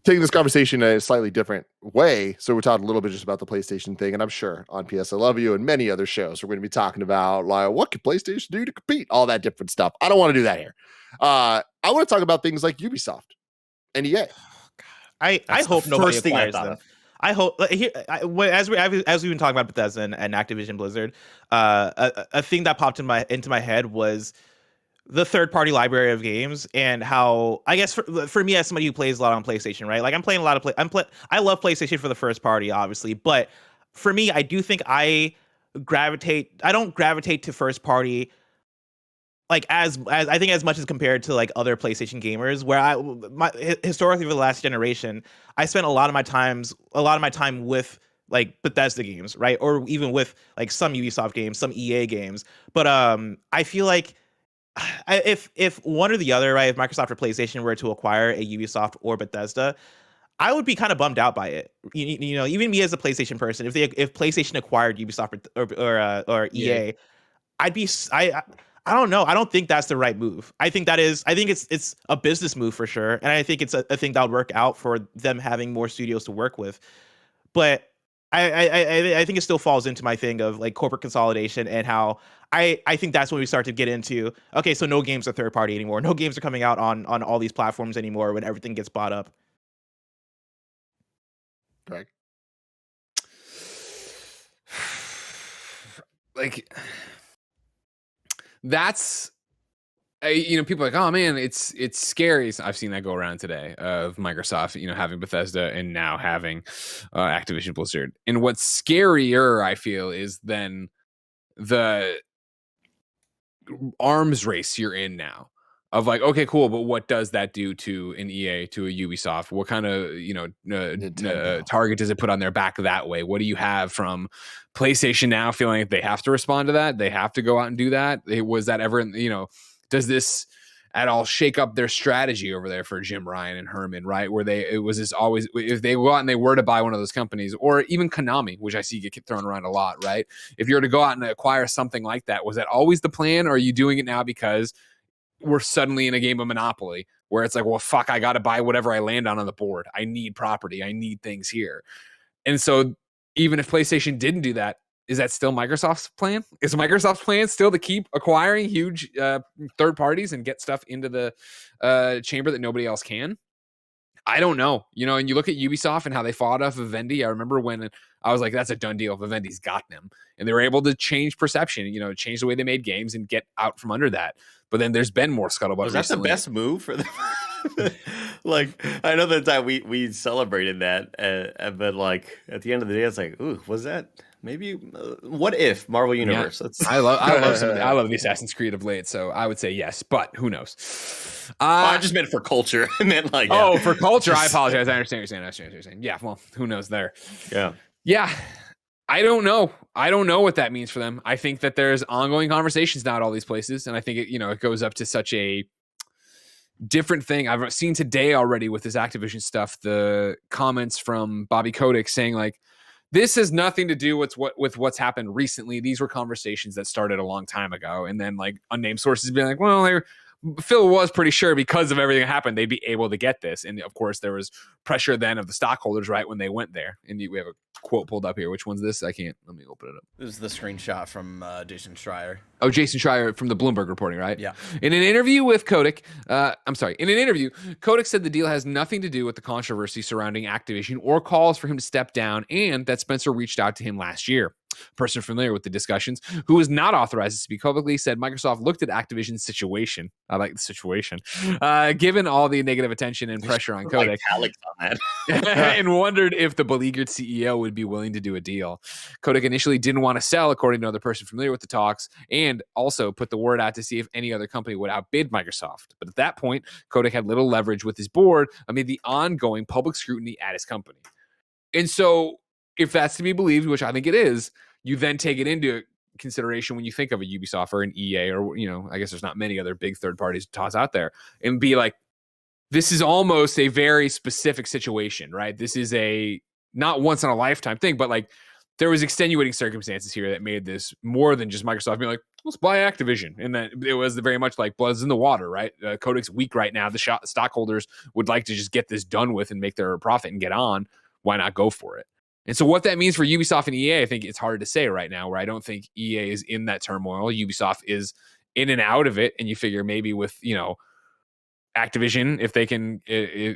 Taking this conversation in a slightly different way. So we're talking a little bit just about the PlayStation thing, and I'm sure on PS I Love You and many other shows, we're going to be talking about like what can PlayStation do to compete, all that different stuff. I don't want to do that here. I want to talk about things like Ubisoft and EA. I That's hope the nobody first thing I acquires thought them. of. I hope as we've been talking about Bethesda and Activision Blizzard, a thing that popped into my head was the third-party library of games and how, I guess for me as somebody who plays a lot on PlayStation, right? Like I'm playing a lot of I love PlayStation for the first party, obviously, but for me, I do think I don't gravitate to first party like as I think as much as compared to like other PlayStation gamers, where historically for the last generation, I spent a lot of my time with like Bethesda games, right? Or even with like some Ubisoft games, some EA games. But I feel like if one or the other, right, if Microsoft or PlayStation were to acquire a Ubisoft or Bethesda, I would be kind of bummed out by it. You know, even me as a PlayStation person, if PlayStation acquired Ubisoft or EA, I don't know. I don't think that's the right move. I think it's a business move for sure, and I think it's a thing that would work out for them having more studios to work with. But I think it still falls into my thing of like corporate consolidation and how I think that's when we start to get into, okay, so no games are third party anymore. No games are coming out on all these platforms anymore when everything gets bought up. Greg? Like, that's people are like, oh man, it's scary. So I've seen that go around today of Microsoft, having Bethesda and now having Activision Blizzard. And what's scarier, I feel, is then the arms race you're in now of like, okay, cool, but what does that do to an EA, to a Ubisoft? What kind of target does it put on their back that way? What do you have from PlayStation now feeling like they have to respond to that? They have to go out and do that? Was that ever, does this at all shake up their strategy over there for Jim Ryan and Herman, right? Where it was this always, if they go out and they were to buy one of those companies, or even Konami, which I see get thrown around a lot, right? If you were to go out and acquire something like that, was that always the plan? Or are you doing it now because we're suddenly in a game of Monopoly where it's like, well, fuck, I got to buy whatever I land on the board. I need property. I need things here. And so even if PlayStation didn't do that, is that still Microsoft's plan? Is Microsoft's plan still to keep acquiring huge third parties and get stuff into the chamber that nobody else can? I don't know. And you look at Ubisoft and how they fought off Vivendi. I remember when I was like, that's a done deal. Vivendi's got them. And they were able to change perception, change the way they made games and get out from under that. But then there's been more scuttlebutt. Was that recently. the best move for them? Like, I know that time we celebrated that, but like at the end of the day, it's like, ooh, was that maybe? What if Marvel Universe? Yeah. I love the Assassin's Creed of late, so I would say yes, but who knows? I just meant for culture. I meant like, for culture. I apologize. I understand what you're saying. Yeah, well, who knows there? Yeah. I don't know. I don't know what that means for them. I think that there's ongoing conversations now at all these places, and I think it goes up to such a different thing. I've seen today already with this Activision stuff, the comments from Bobby Kotick saying like, this has nothing to do with what's happened recently. These were conversations that started a long time ago. And then like unnamed sources being like, well, Phil was pretty sure because of everything that happened, they'd be able to get this. And of course there was pressure then of the stockholders, right, when they went there. And we have a quote pulled up here. Which one's this? Let me open it up. This is the screenshot from Jason Schreier. Oh, Jason Schreier from the Bloomberg reporting, right? Yeah. In an interview with Kotick, Kotick said the deal has nothing to do with the controversy surrounding Activision or calls for him to step down, and that Spencer reached out to him last year. A person familiar with the discussions, who was not authorized to speak publicly, said Microsoft looked at Activision's situation. I like the situation. Given all the negative attention and pressure on Kotick, Alex on that. and wondered if the beleaguered CEO would be willing to do a deal. Kotick initially didn't want to sell, according to another person familiar with the talks, and also put the word out to see if any other company would outbid Microsoft. But at that point, Kotick had little leverage with his board amid the ongoing public scrutiny at his company. And so, if that's to be believed, which I think it is, you then take it into consideration when you think of a Ubisoft or an EA or, I guess there's not many other big third parties to toss out there, and be like, this is almost a very specific situation, right? This is a not once in a lifetime thing, but like there was extenuating circumstances here that made this more than just Microsoft being like, let's buy Activision. And then it was very much like blood's in the water, right? Codec's weak right now. The stockholders would like to just get this done with and make their profit and get on. Why not go for it? And so what that means for Ubisoft and EA, I think it's hard to say right now, where I don't think EA is in that turmoil. Ubisoft is in and out of it. And you figure maybe with, Activision, if they can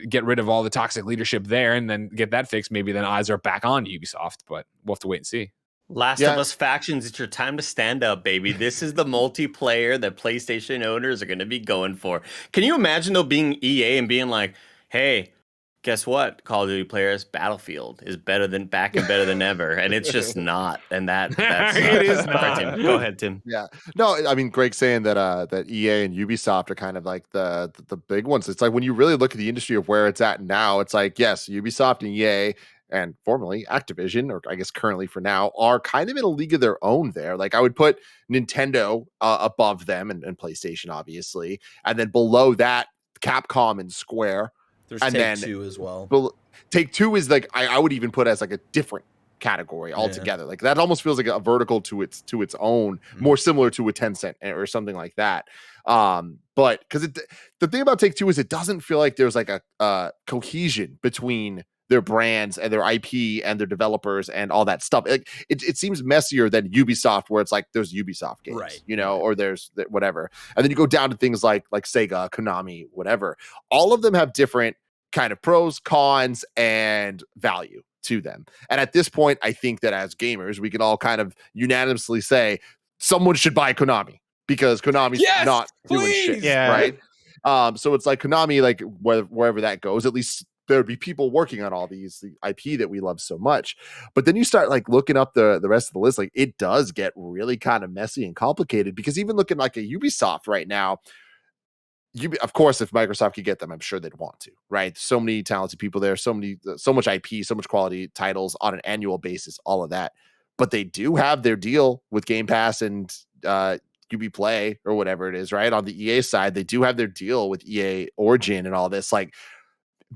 get rid of all the toxic leadership there and then get that fixed, maybe then eyes are back on Ubisoft, but we'll have to wait and see. Last of Us Factions, it's your time to stand up, baby. This is the multiplayer that PlayStation owners are going to be going for. Can you imagine, though, being EA and being like, hey, guess what? Call of Duty players, Battlefield is better than ever, and it's just not. And that's it is not. Tim. Go ahead, Tim. Yeah, no, I mean, Greg's saying that that EA and Ubisoft are kind of like the big ones. It's like when you really look at the industry of where it's at now, it's like yes, Ubisoft and EA, and formerly Activision, or I guess currently for now, are kind of in a league of their own there. Like I would put Nintendo above them and PlayStation, obviously, and then below that, Capcom and Square. There's and Take-Two as well. Take-Two is like I would even put as like a different category altogether. Like that almost feels like a vertical to its own, more similar to a Tencent or something like that. But because the thing about Take-Two is it doesn't feel like there's like a cohesion between their brands and their IP and their developers and all that stuff. Like it seems messier than Ubisoft, where it's like there's Ubisoft games, right, or there's whatever. And then you go down to things like Sega, Konami, whatever. All of them have different kind of pros, cons, and value to them. And at this point, I think that as gamers, we can all kind of unanimously say someone should buy Konami because Konami's not doing shit, right? So it's like Konami, like wherever that goes, at least there would be people working on all the IP that we love so much. But then you start like looking up the rest of the list, like it does get really kind of messy and complicated because even looking like a Ubisoft right now, of course, if Microsoft could get them, I'm sure they'd want to, right? So many talented people there, so much IP, so much quality titles on an annual basis, all of that. But they do have their deal with Game Pass and UB Play or whatever it is, right? On the EA side, they do have their deal with EA Origin and all this. Like,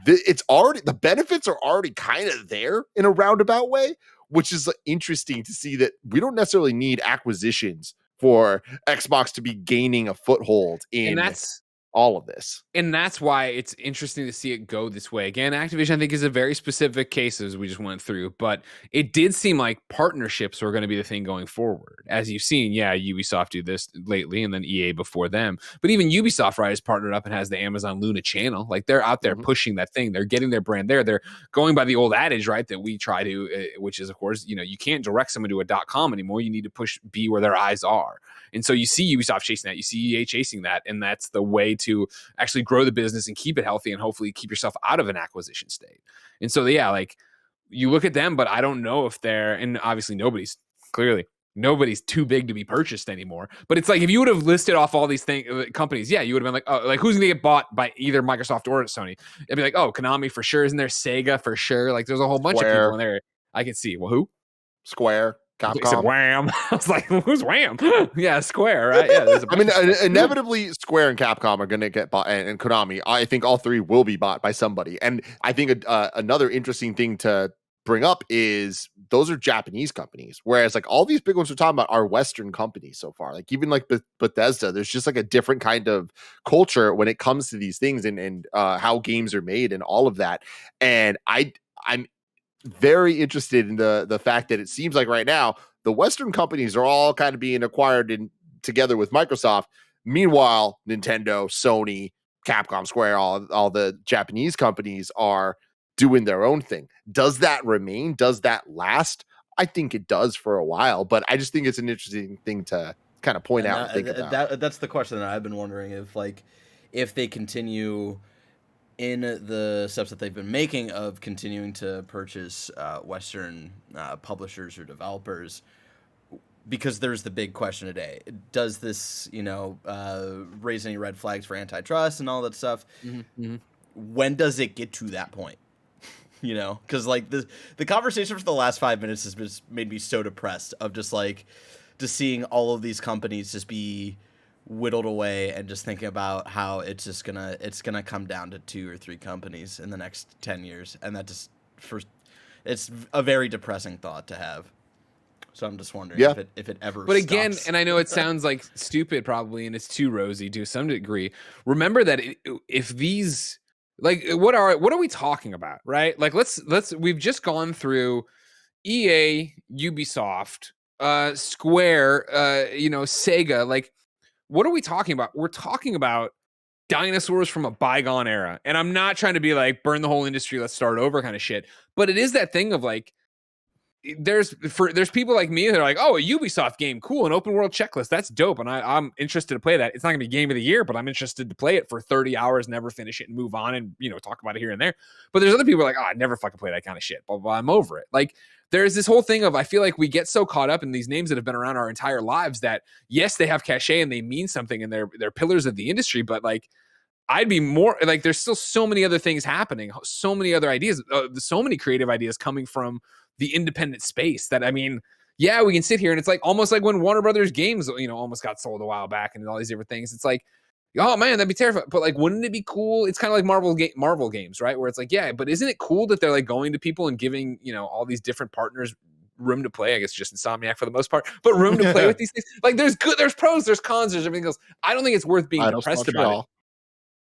it's already, the benefits are already kind of there in a roundabout way, which is interesting to see that we don't necessarily need acquisitions for Xbox to be gaining a foothold in all of this. And that's why it's interesting to see it go this way. Again, Activision, I think, is a very specific case as we just went through, but it did seem like partnerships were going to be the thing going forward. As you've seen, Ubisoft do this lately and then EA before them. But even Ubisoft, right, is partnered up and has the Amazon Luna channel. Like they're out there pushing that thing. They're getting their brand there. They're going by the old adage, right, that we try to, which is, of course, you can't direct someone to a .com anymore. You need to be where their eyes are. And so you see Ubisoft chasing that, you see EA chasing that, and that's the way to actually grow the business and keep it healthy and hopefully keep yourself out of an acquisition state. And so, like you look at them, but I don't know if they're, and obviously nobody's too big to be purchased anymore. But it's like, if you would have listed off all these companies, you would have been like, oh, like who's going to get bought by either Microsoft or Sony? It'd be like, oh, Konami for sure. Isn't there Sega for sure? Like there's a whole bunch of people in there. I can see. Well, who? Square. Capcom. Said Wham. I was like, who's Wham? Yeah, Square, right? Yeah. I mean, inevitably, Square and Capcom are going to get bought, and Konami. I think all three will be bought by somebody. And I think another interesting thing to bring up is those are Japanese companies, whereas like all these big ones we're talking about are Western companies so far. Like even like Bethesda, there's just like a different kind of culture when it comes to these things and how games are made and all of that. And I'm very interested in the fact that it seems like right now the Western companies are all kind of being acquired together with Microsoft. Meanwhile, Nintendo, Sony, Capcom, Square, all the Japanese companies are doing their own thing. Does that remain? Does that last? I think it does for a while, but I just think it's an interesting thing to kind of point out and think about. That's the question that I've been wondering, if they continue in the steps that they've been making of continuing to purchase Western publishers or developers, because there's the big question today. Does this, raise any red flags for antitrust and all that stuff? Mm-hmm. When does it get to that point? Because like the conversation for the last 5 minutes has just made me so depressed of just seeing all of these companies just be whittled away, and just thinking about how it's gonna come down to 2 or 3 companies in the next 10 years, and that just it's a very depressing thought to have. So I'm just wondering if it ever. But again, stops. and I know it sounds like stupid probably, and it's too rosy to some degree. Remember that if these, like, what are we talking about, right? Like, we've just gone through EA, Ubisoft, Square, Sega. Like, what are we talking about? We're talking about dinosaurs from a bygone era. And I'm not trying to be like burn the whole industry, let's start over kind of shit. But it is that thing of like, there's people like me that are like, oh, a Ubisoft game, cool, an open world checklist, that's dope, and I'm interested to play that. It's not gonna be game of the year, but I'm interested to play it for 30 hours, never finish it, and move on, and talk about it here and there. But there's other people like, oh, I never fucking play that kind of shit, blah, blah, blah, I'm over it. Like, there's this whole thing of, I feel like we get so caught up in these names that have been around our entire lives that yes, they have cachet and they mean something and they're pillars of the industry, but like, I'd be more like, there's still so many other things happening, so many other ideas, so many creative ideas coming from the independent space that, I mean, yeah, we can sit here and it's like almost like when Warner Brothers games, almost got sold a while back and all these different things. It's like, oh man, that'd be terrifying. But like, wouldn't it be cool? It's kind of like Marvel games, right? Where it's like, yeah, but isn't it cool that they're like going to people and giving, all these different partners room to play? I guess just Insomniac for the most part, but room to play with these things. Like, there's pros, there's cons, there's everything else. I don't think it's worth being depressed about it.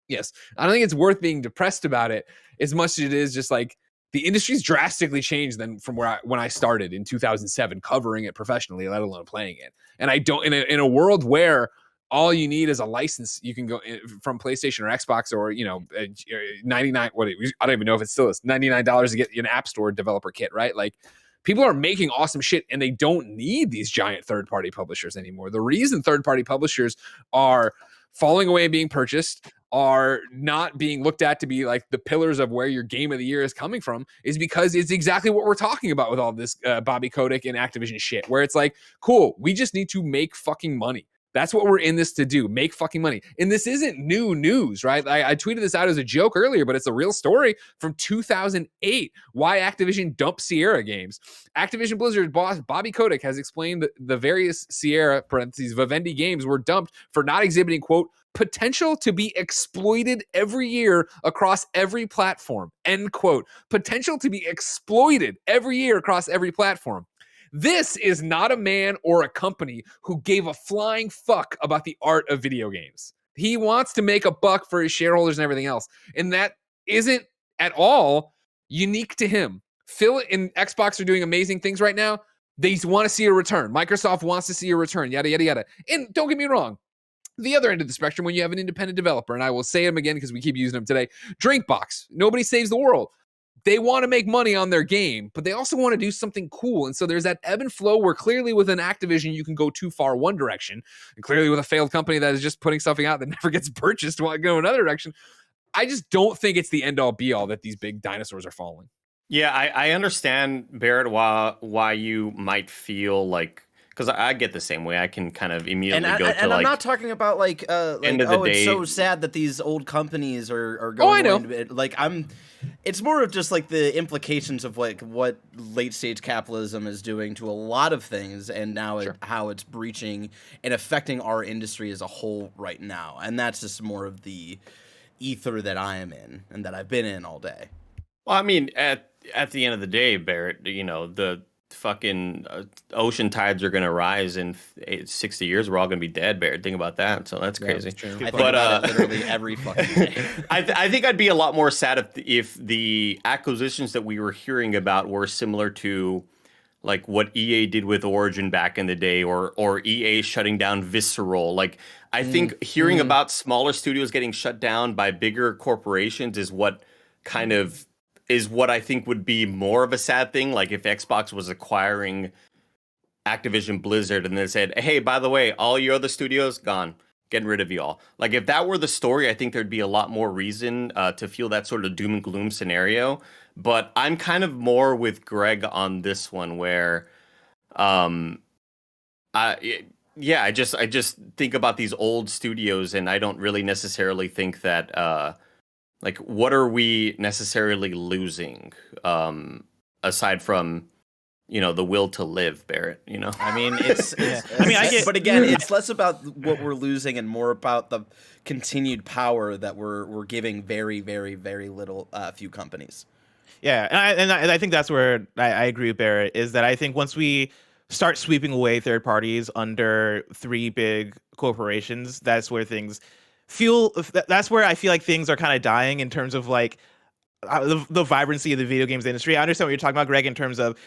Yes. I don't think it's worth being depressed about it as much as it is just like, the industry's drastically changed than from when I started in 2007 covering it professionally, let alone playing it. And I don't, in a world where all you need is a license, you can go from PlayStation or Xbox or, 99, I don't even know if it still is, $99 to get an App Store developer kit, right? Like, people are making awesome shit and they don't need these giant third-party publishers anymore. The reason third-party publishers are falling away and being purchased, are not being looked at to be like the pillars of where your game of the year is coming from, is because it's exactly what we're talking about with all this Bobby Kotick and Activision shit, where it's like, cool, we just need to make fucking money. That's what we're in this to do, make fucking money. And this isn't new news, right? I tweeted this out as a joke earlier, but it's a real story from 2008, why Activision dumped Sierra games. Activision Blizzard boss Bobby Kotick has explained that the various Sierra, parentheses, Vivendi games were dumped for not exhibiting, quote, potential to be exploited every year across every platform, end quote. Potential to be exploited every year across every platform. This is not a man or a company who gave a flying fuck about the art of video games. He wants to make a buck for his shareholders and everything else. And that isn't at all unique to him. Phil and Xbox are doing amazing things right now. They want to see a return. Microsoft wants to see a return, yada, yada, yada. And don't get me wrong, the other end of the spectrum, when you have an independent developer, and I will say them again because we keep using them today, Drinkbox, nobody saves the world. They want to make money on their game, but they also want to do something cool. And so there's that ebb and flow where clearly with an Activision, you can go too far one direction. And clearly with a failed company that is just putting something out that never gets purchased, want to go another direction. I just don't think it's the end all be all that these big dinosaurs are falling. Yeah, I understand, Barrett, why you might feel like, because I get the same way. I can kind of immediately go to and like. I'm not talking about like end of the day. It's so sad that these old companies are going. Oh, I know. Like it's more of just like the implications of like what late stage capitalism is doing to a lot of things, and now how it's breaching and affecting our industry as a whole right now. And that's just more of the ether that I am in and that I've been in all day. Well, I mean, at the end of the day, Barrett, the fucking ocean tides are going to rise in 60 years. We're all going to be dead, Barrett. Think about that. So that's crazy. I think about it literally every fucking day. I think I'd be a lot more sad if the acquisitions that we were hearing about were similar to like what EA did with Origin back in the day, or EA shutting down Visceral. Like, I think hearing about smaller studios getting shut down by bigger corporations is what I think would be more of a sad thing. Like if Xbox was acquiring Activision Blizzard and they said, hey, by the way, all your other studios gone, getting rid of y'all. Like if that were the story, I think there'd be a lot more reason to feel that sort of doom and gloom scenario. But I'm kind of more with Greg on this one where, I just think about these old studios and I don't really necessarily think that, like, what are we necessarily losing aside from the will to live, Barrett. I mean, it's I mean, I get, but again, it's less about what we're losing and more about the continued power that we're giving very, very, very little few companies. Yeah, and I think that's where I agree with Barrett, is that I think once we start sweeping away third parties under three big corporations, that's where that's where I feel like things are kind of dying in terms of like the vibrancy of the video games industry. I understand what you're talking about, Greg, in terms of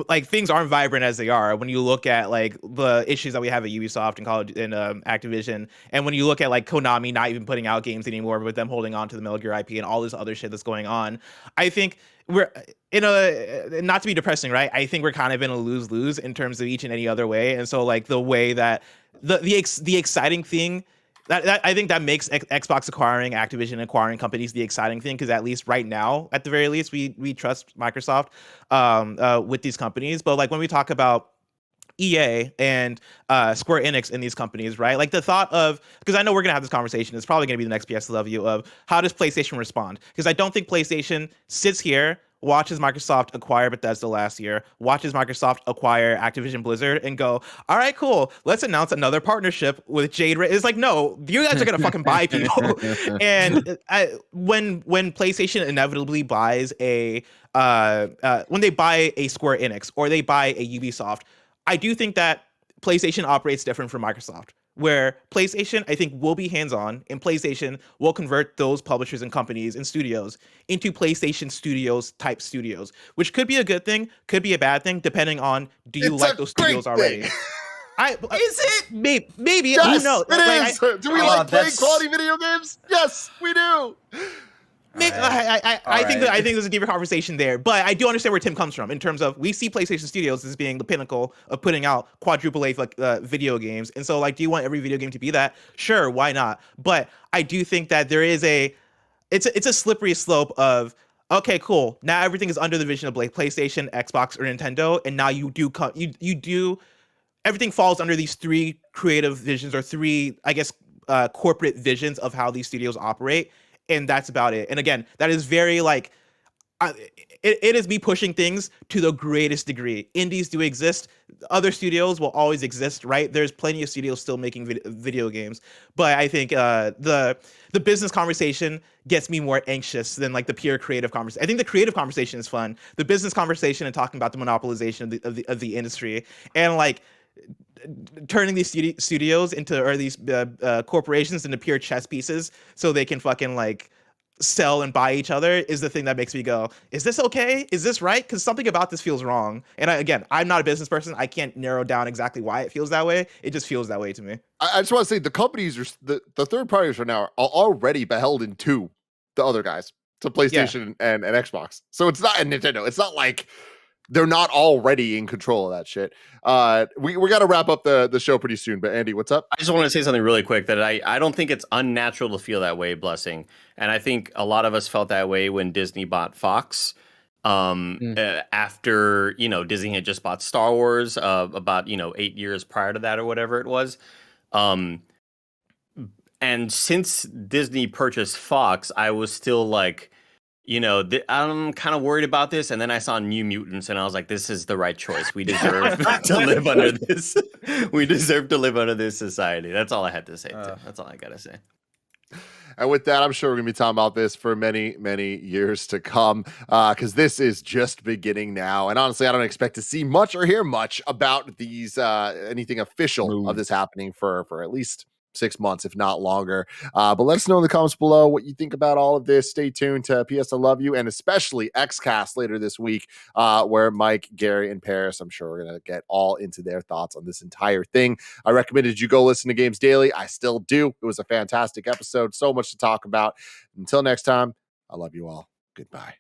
like things aren't vibrant as they are when you look at like the issues that we have at Ubisoft and Activision, and when you look at like Konami not even putting out games anymore, but them holding on to the Metal Gear IP and all this other shit that's going on. I think we're in a, not to be depressing, right? I think we're kind of in a lose-lose in terms of each and any other way. And so like the way that the exciting thing, that I think that makes Xbox acquiring Activision, acquiring companies the exciting thing, because at least right now, at the very least, we trust Microsoft with these companies. But like when we talk about EA and Square Enix in these companies, right? Like the thought of, because I know we're gonna have this conversation, it's probably gonna be the next PSLW of how does PlayStation respond? Because I don't think PlayStation sits here, watches Microsoft acquire Bethesda last year, watches Microsoft acquire Activision Blizzard, and go, all right, cool, let's announce another partnership with Jade Raymond. It's like, no, you guys are gonna fucking buy people. And when PlayStation inevitably buys when they buy a Square Enix or they buy a Ubisoft, I do think that PlayStation operates different from Microsoft, where PlayStation, I think, will be hands-on, and PlayStation will convert those publishers and companies and studios into PlayStation Studios type studios, which could be a good thing, could be a bad thing, depending on you like those studios already. Is it? Maybe Yes, who knows? it is. Do we like playing that's- quality video games? Yes, we do. I think there's a deeper conversation there, but I do understand where Tim comes from in terms of we see PlayStation Studios as being the pinnacle of putting out quadruple A video games, and so like, do you want every video game to be that? Sure, why not? But I do think that there is it's a slippery slope of, okay, cool, now everything is under the vision of like PlayStation, Xbox, or Nintendo, and now you do everything falls under these three creative visions or three, I guess, corporate visions of how these studios operate. And that's about it. And again, that is very like, it is me pushing things to the greatest degree. Indies do exist. Other studios will always exist, right? There's plenty of studios still making video games. But I think the business conversation gets me more anxious than like the pure creative conversation. I think the creative conversation is fun. The business conversation and talking about the monopolization of the industry and like turning these studios into, or these corporations into pure chess pieces so they can fucking like sell and buy each other is the thing that makes me go, is this okay? Is this right? Because something about this feels wrong. And again, I'm not a business person. I can't narrow down exactly why it feels that way. It just feels that way to me. I just want to say the companies are the third parties right now are already beholden to the other guys, to PlayStation and Xbox. So it's not, and Nintendo. It's not like they're not already in control of that shit. We got to wrap up the show pretty soon. But Andy, what's up? I just want to say something really quick that I don't think it's unnatural to feel that way, Blessing. And I think a lot of us felt that way when Disney bought Fox. After, Disney had just bought Star Wars about, 8 years prior to that or whatever it was. And since Disney purchased Fox, I was still like, I'm kind of worried about this. And then I saw New Mutants and I was like, this is the right choice. We deserve to live under this. We deserve to live under this society. That's all I had to say. That's all I got to say. And with that, I'm sure we're going to be talking about this for many, many years to come, because this is just beginning now. And honestly, I don't expect to see much or hear much about these anything official of this happening for at least 6 months, if not longer. But let us know in the comments below what you think about all of this. Stay tuned to PS I Love You, and especially Xcast later this week, where Mike, Gary, and Paris, I'm sure we're going to get all into their thoughts on this entire thing. I recommended you go listen to Games Daily. I still do. It was a fantastic episode. So much to talk about. Until next time, I love you all. Goodbye.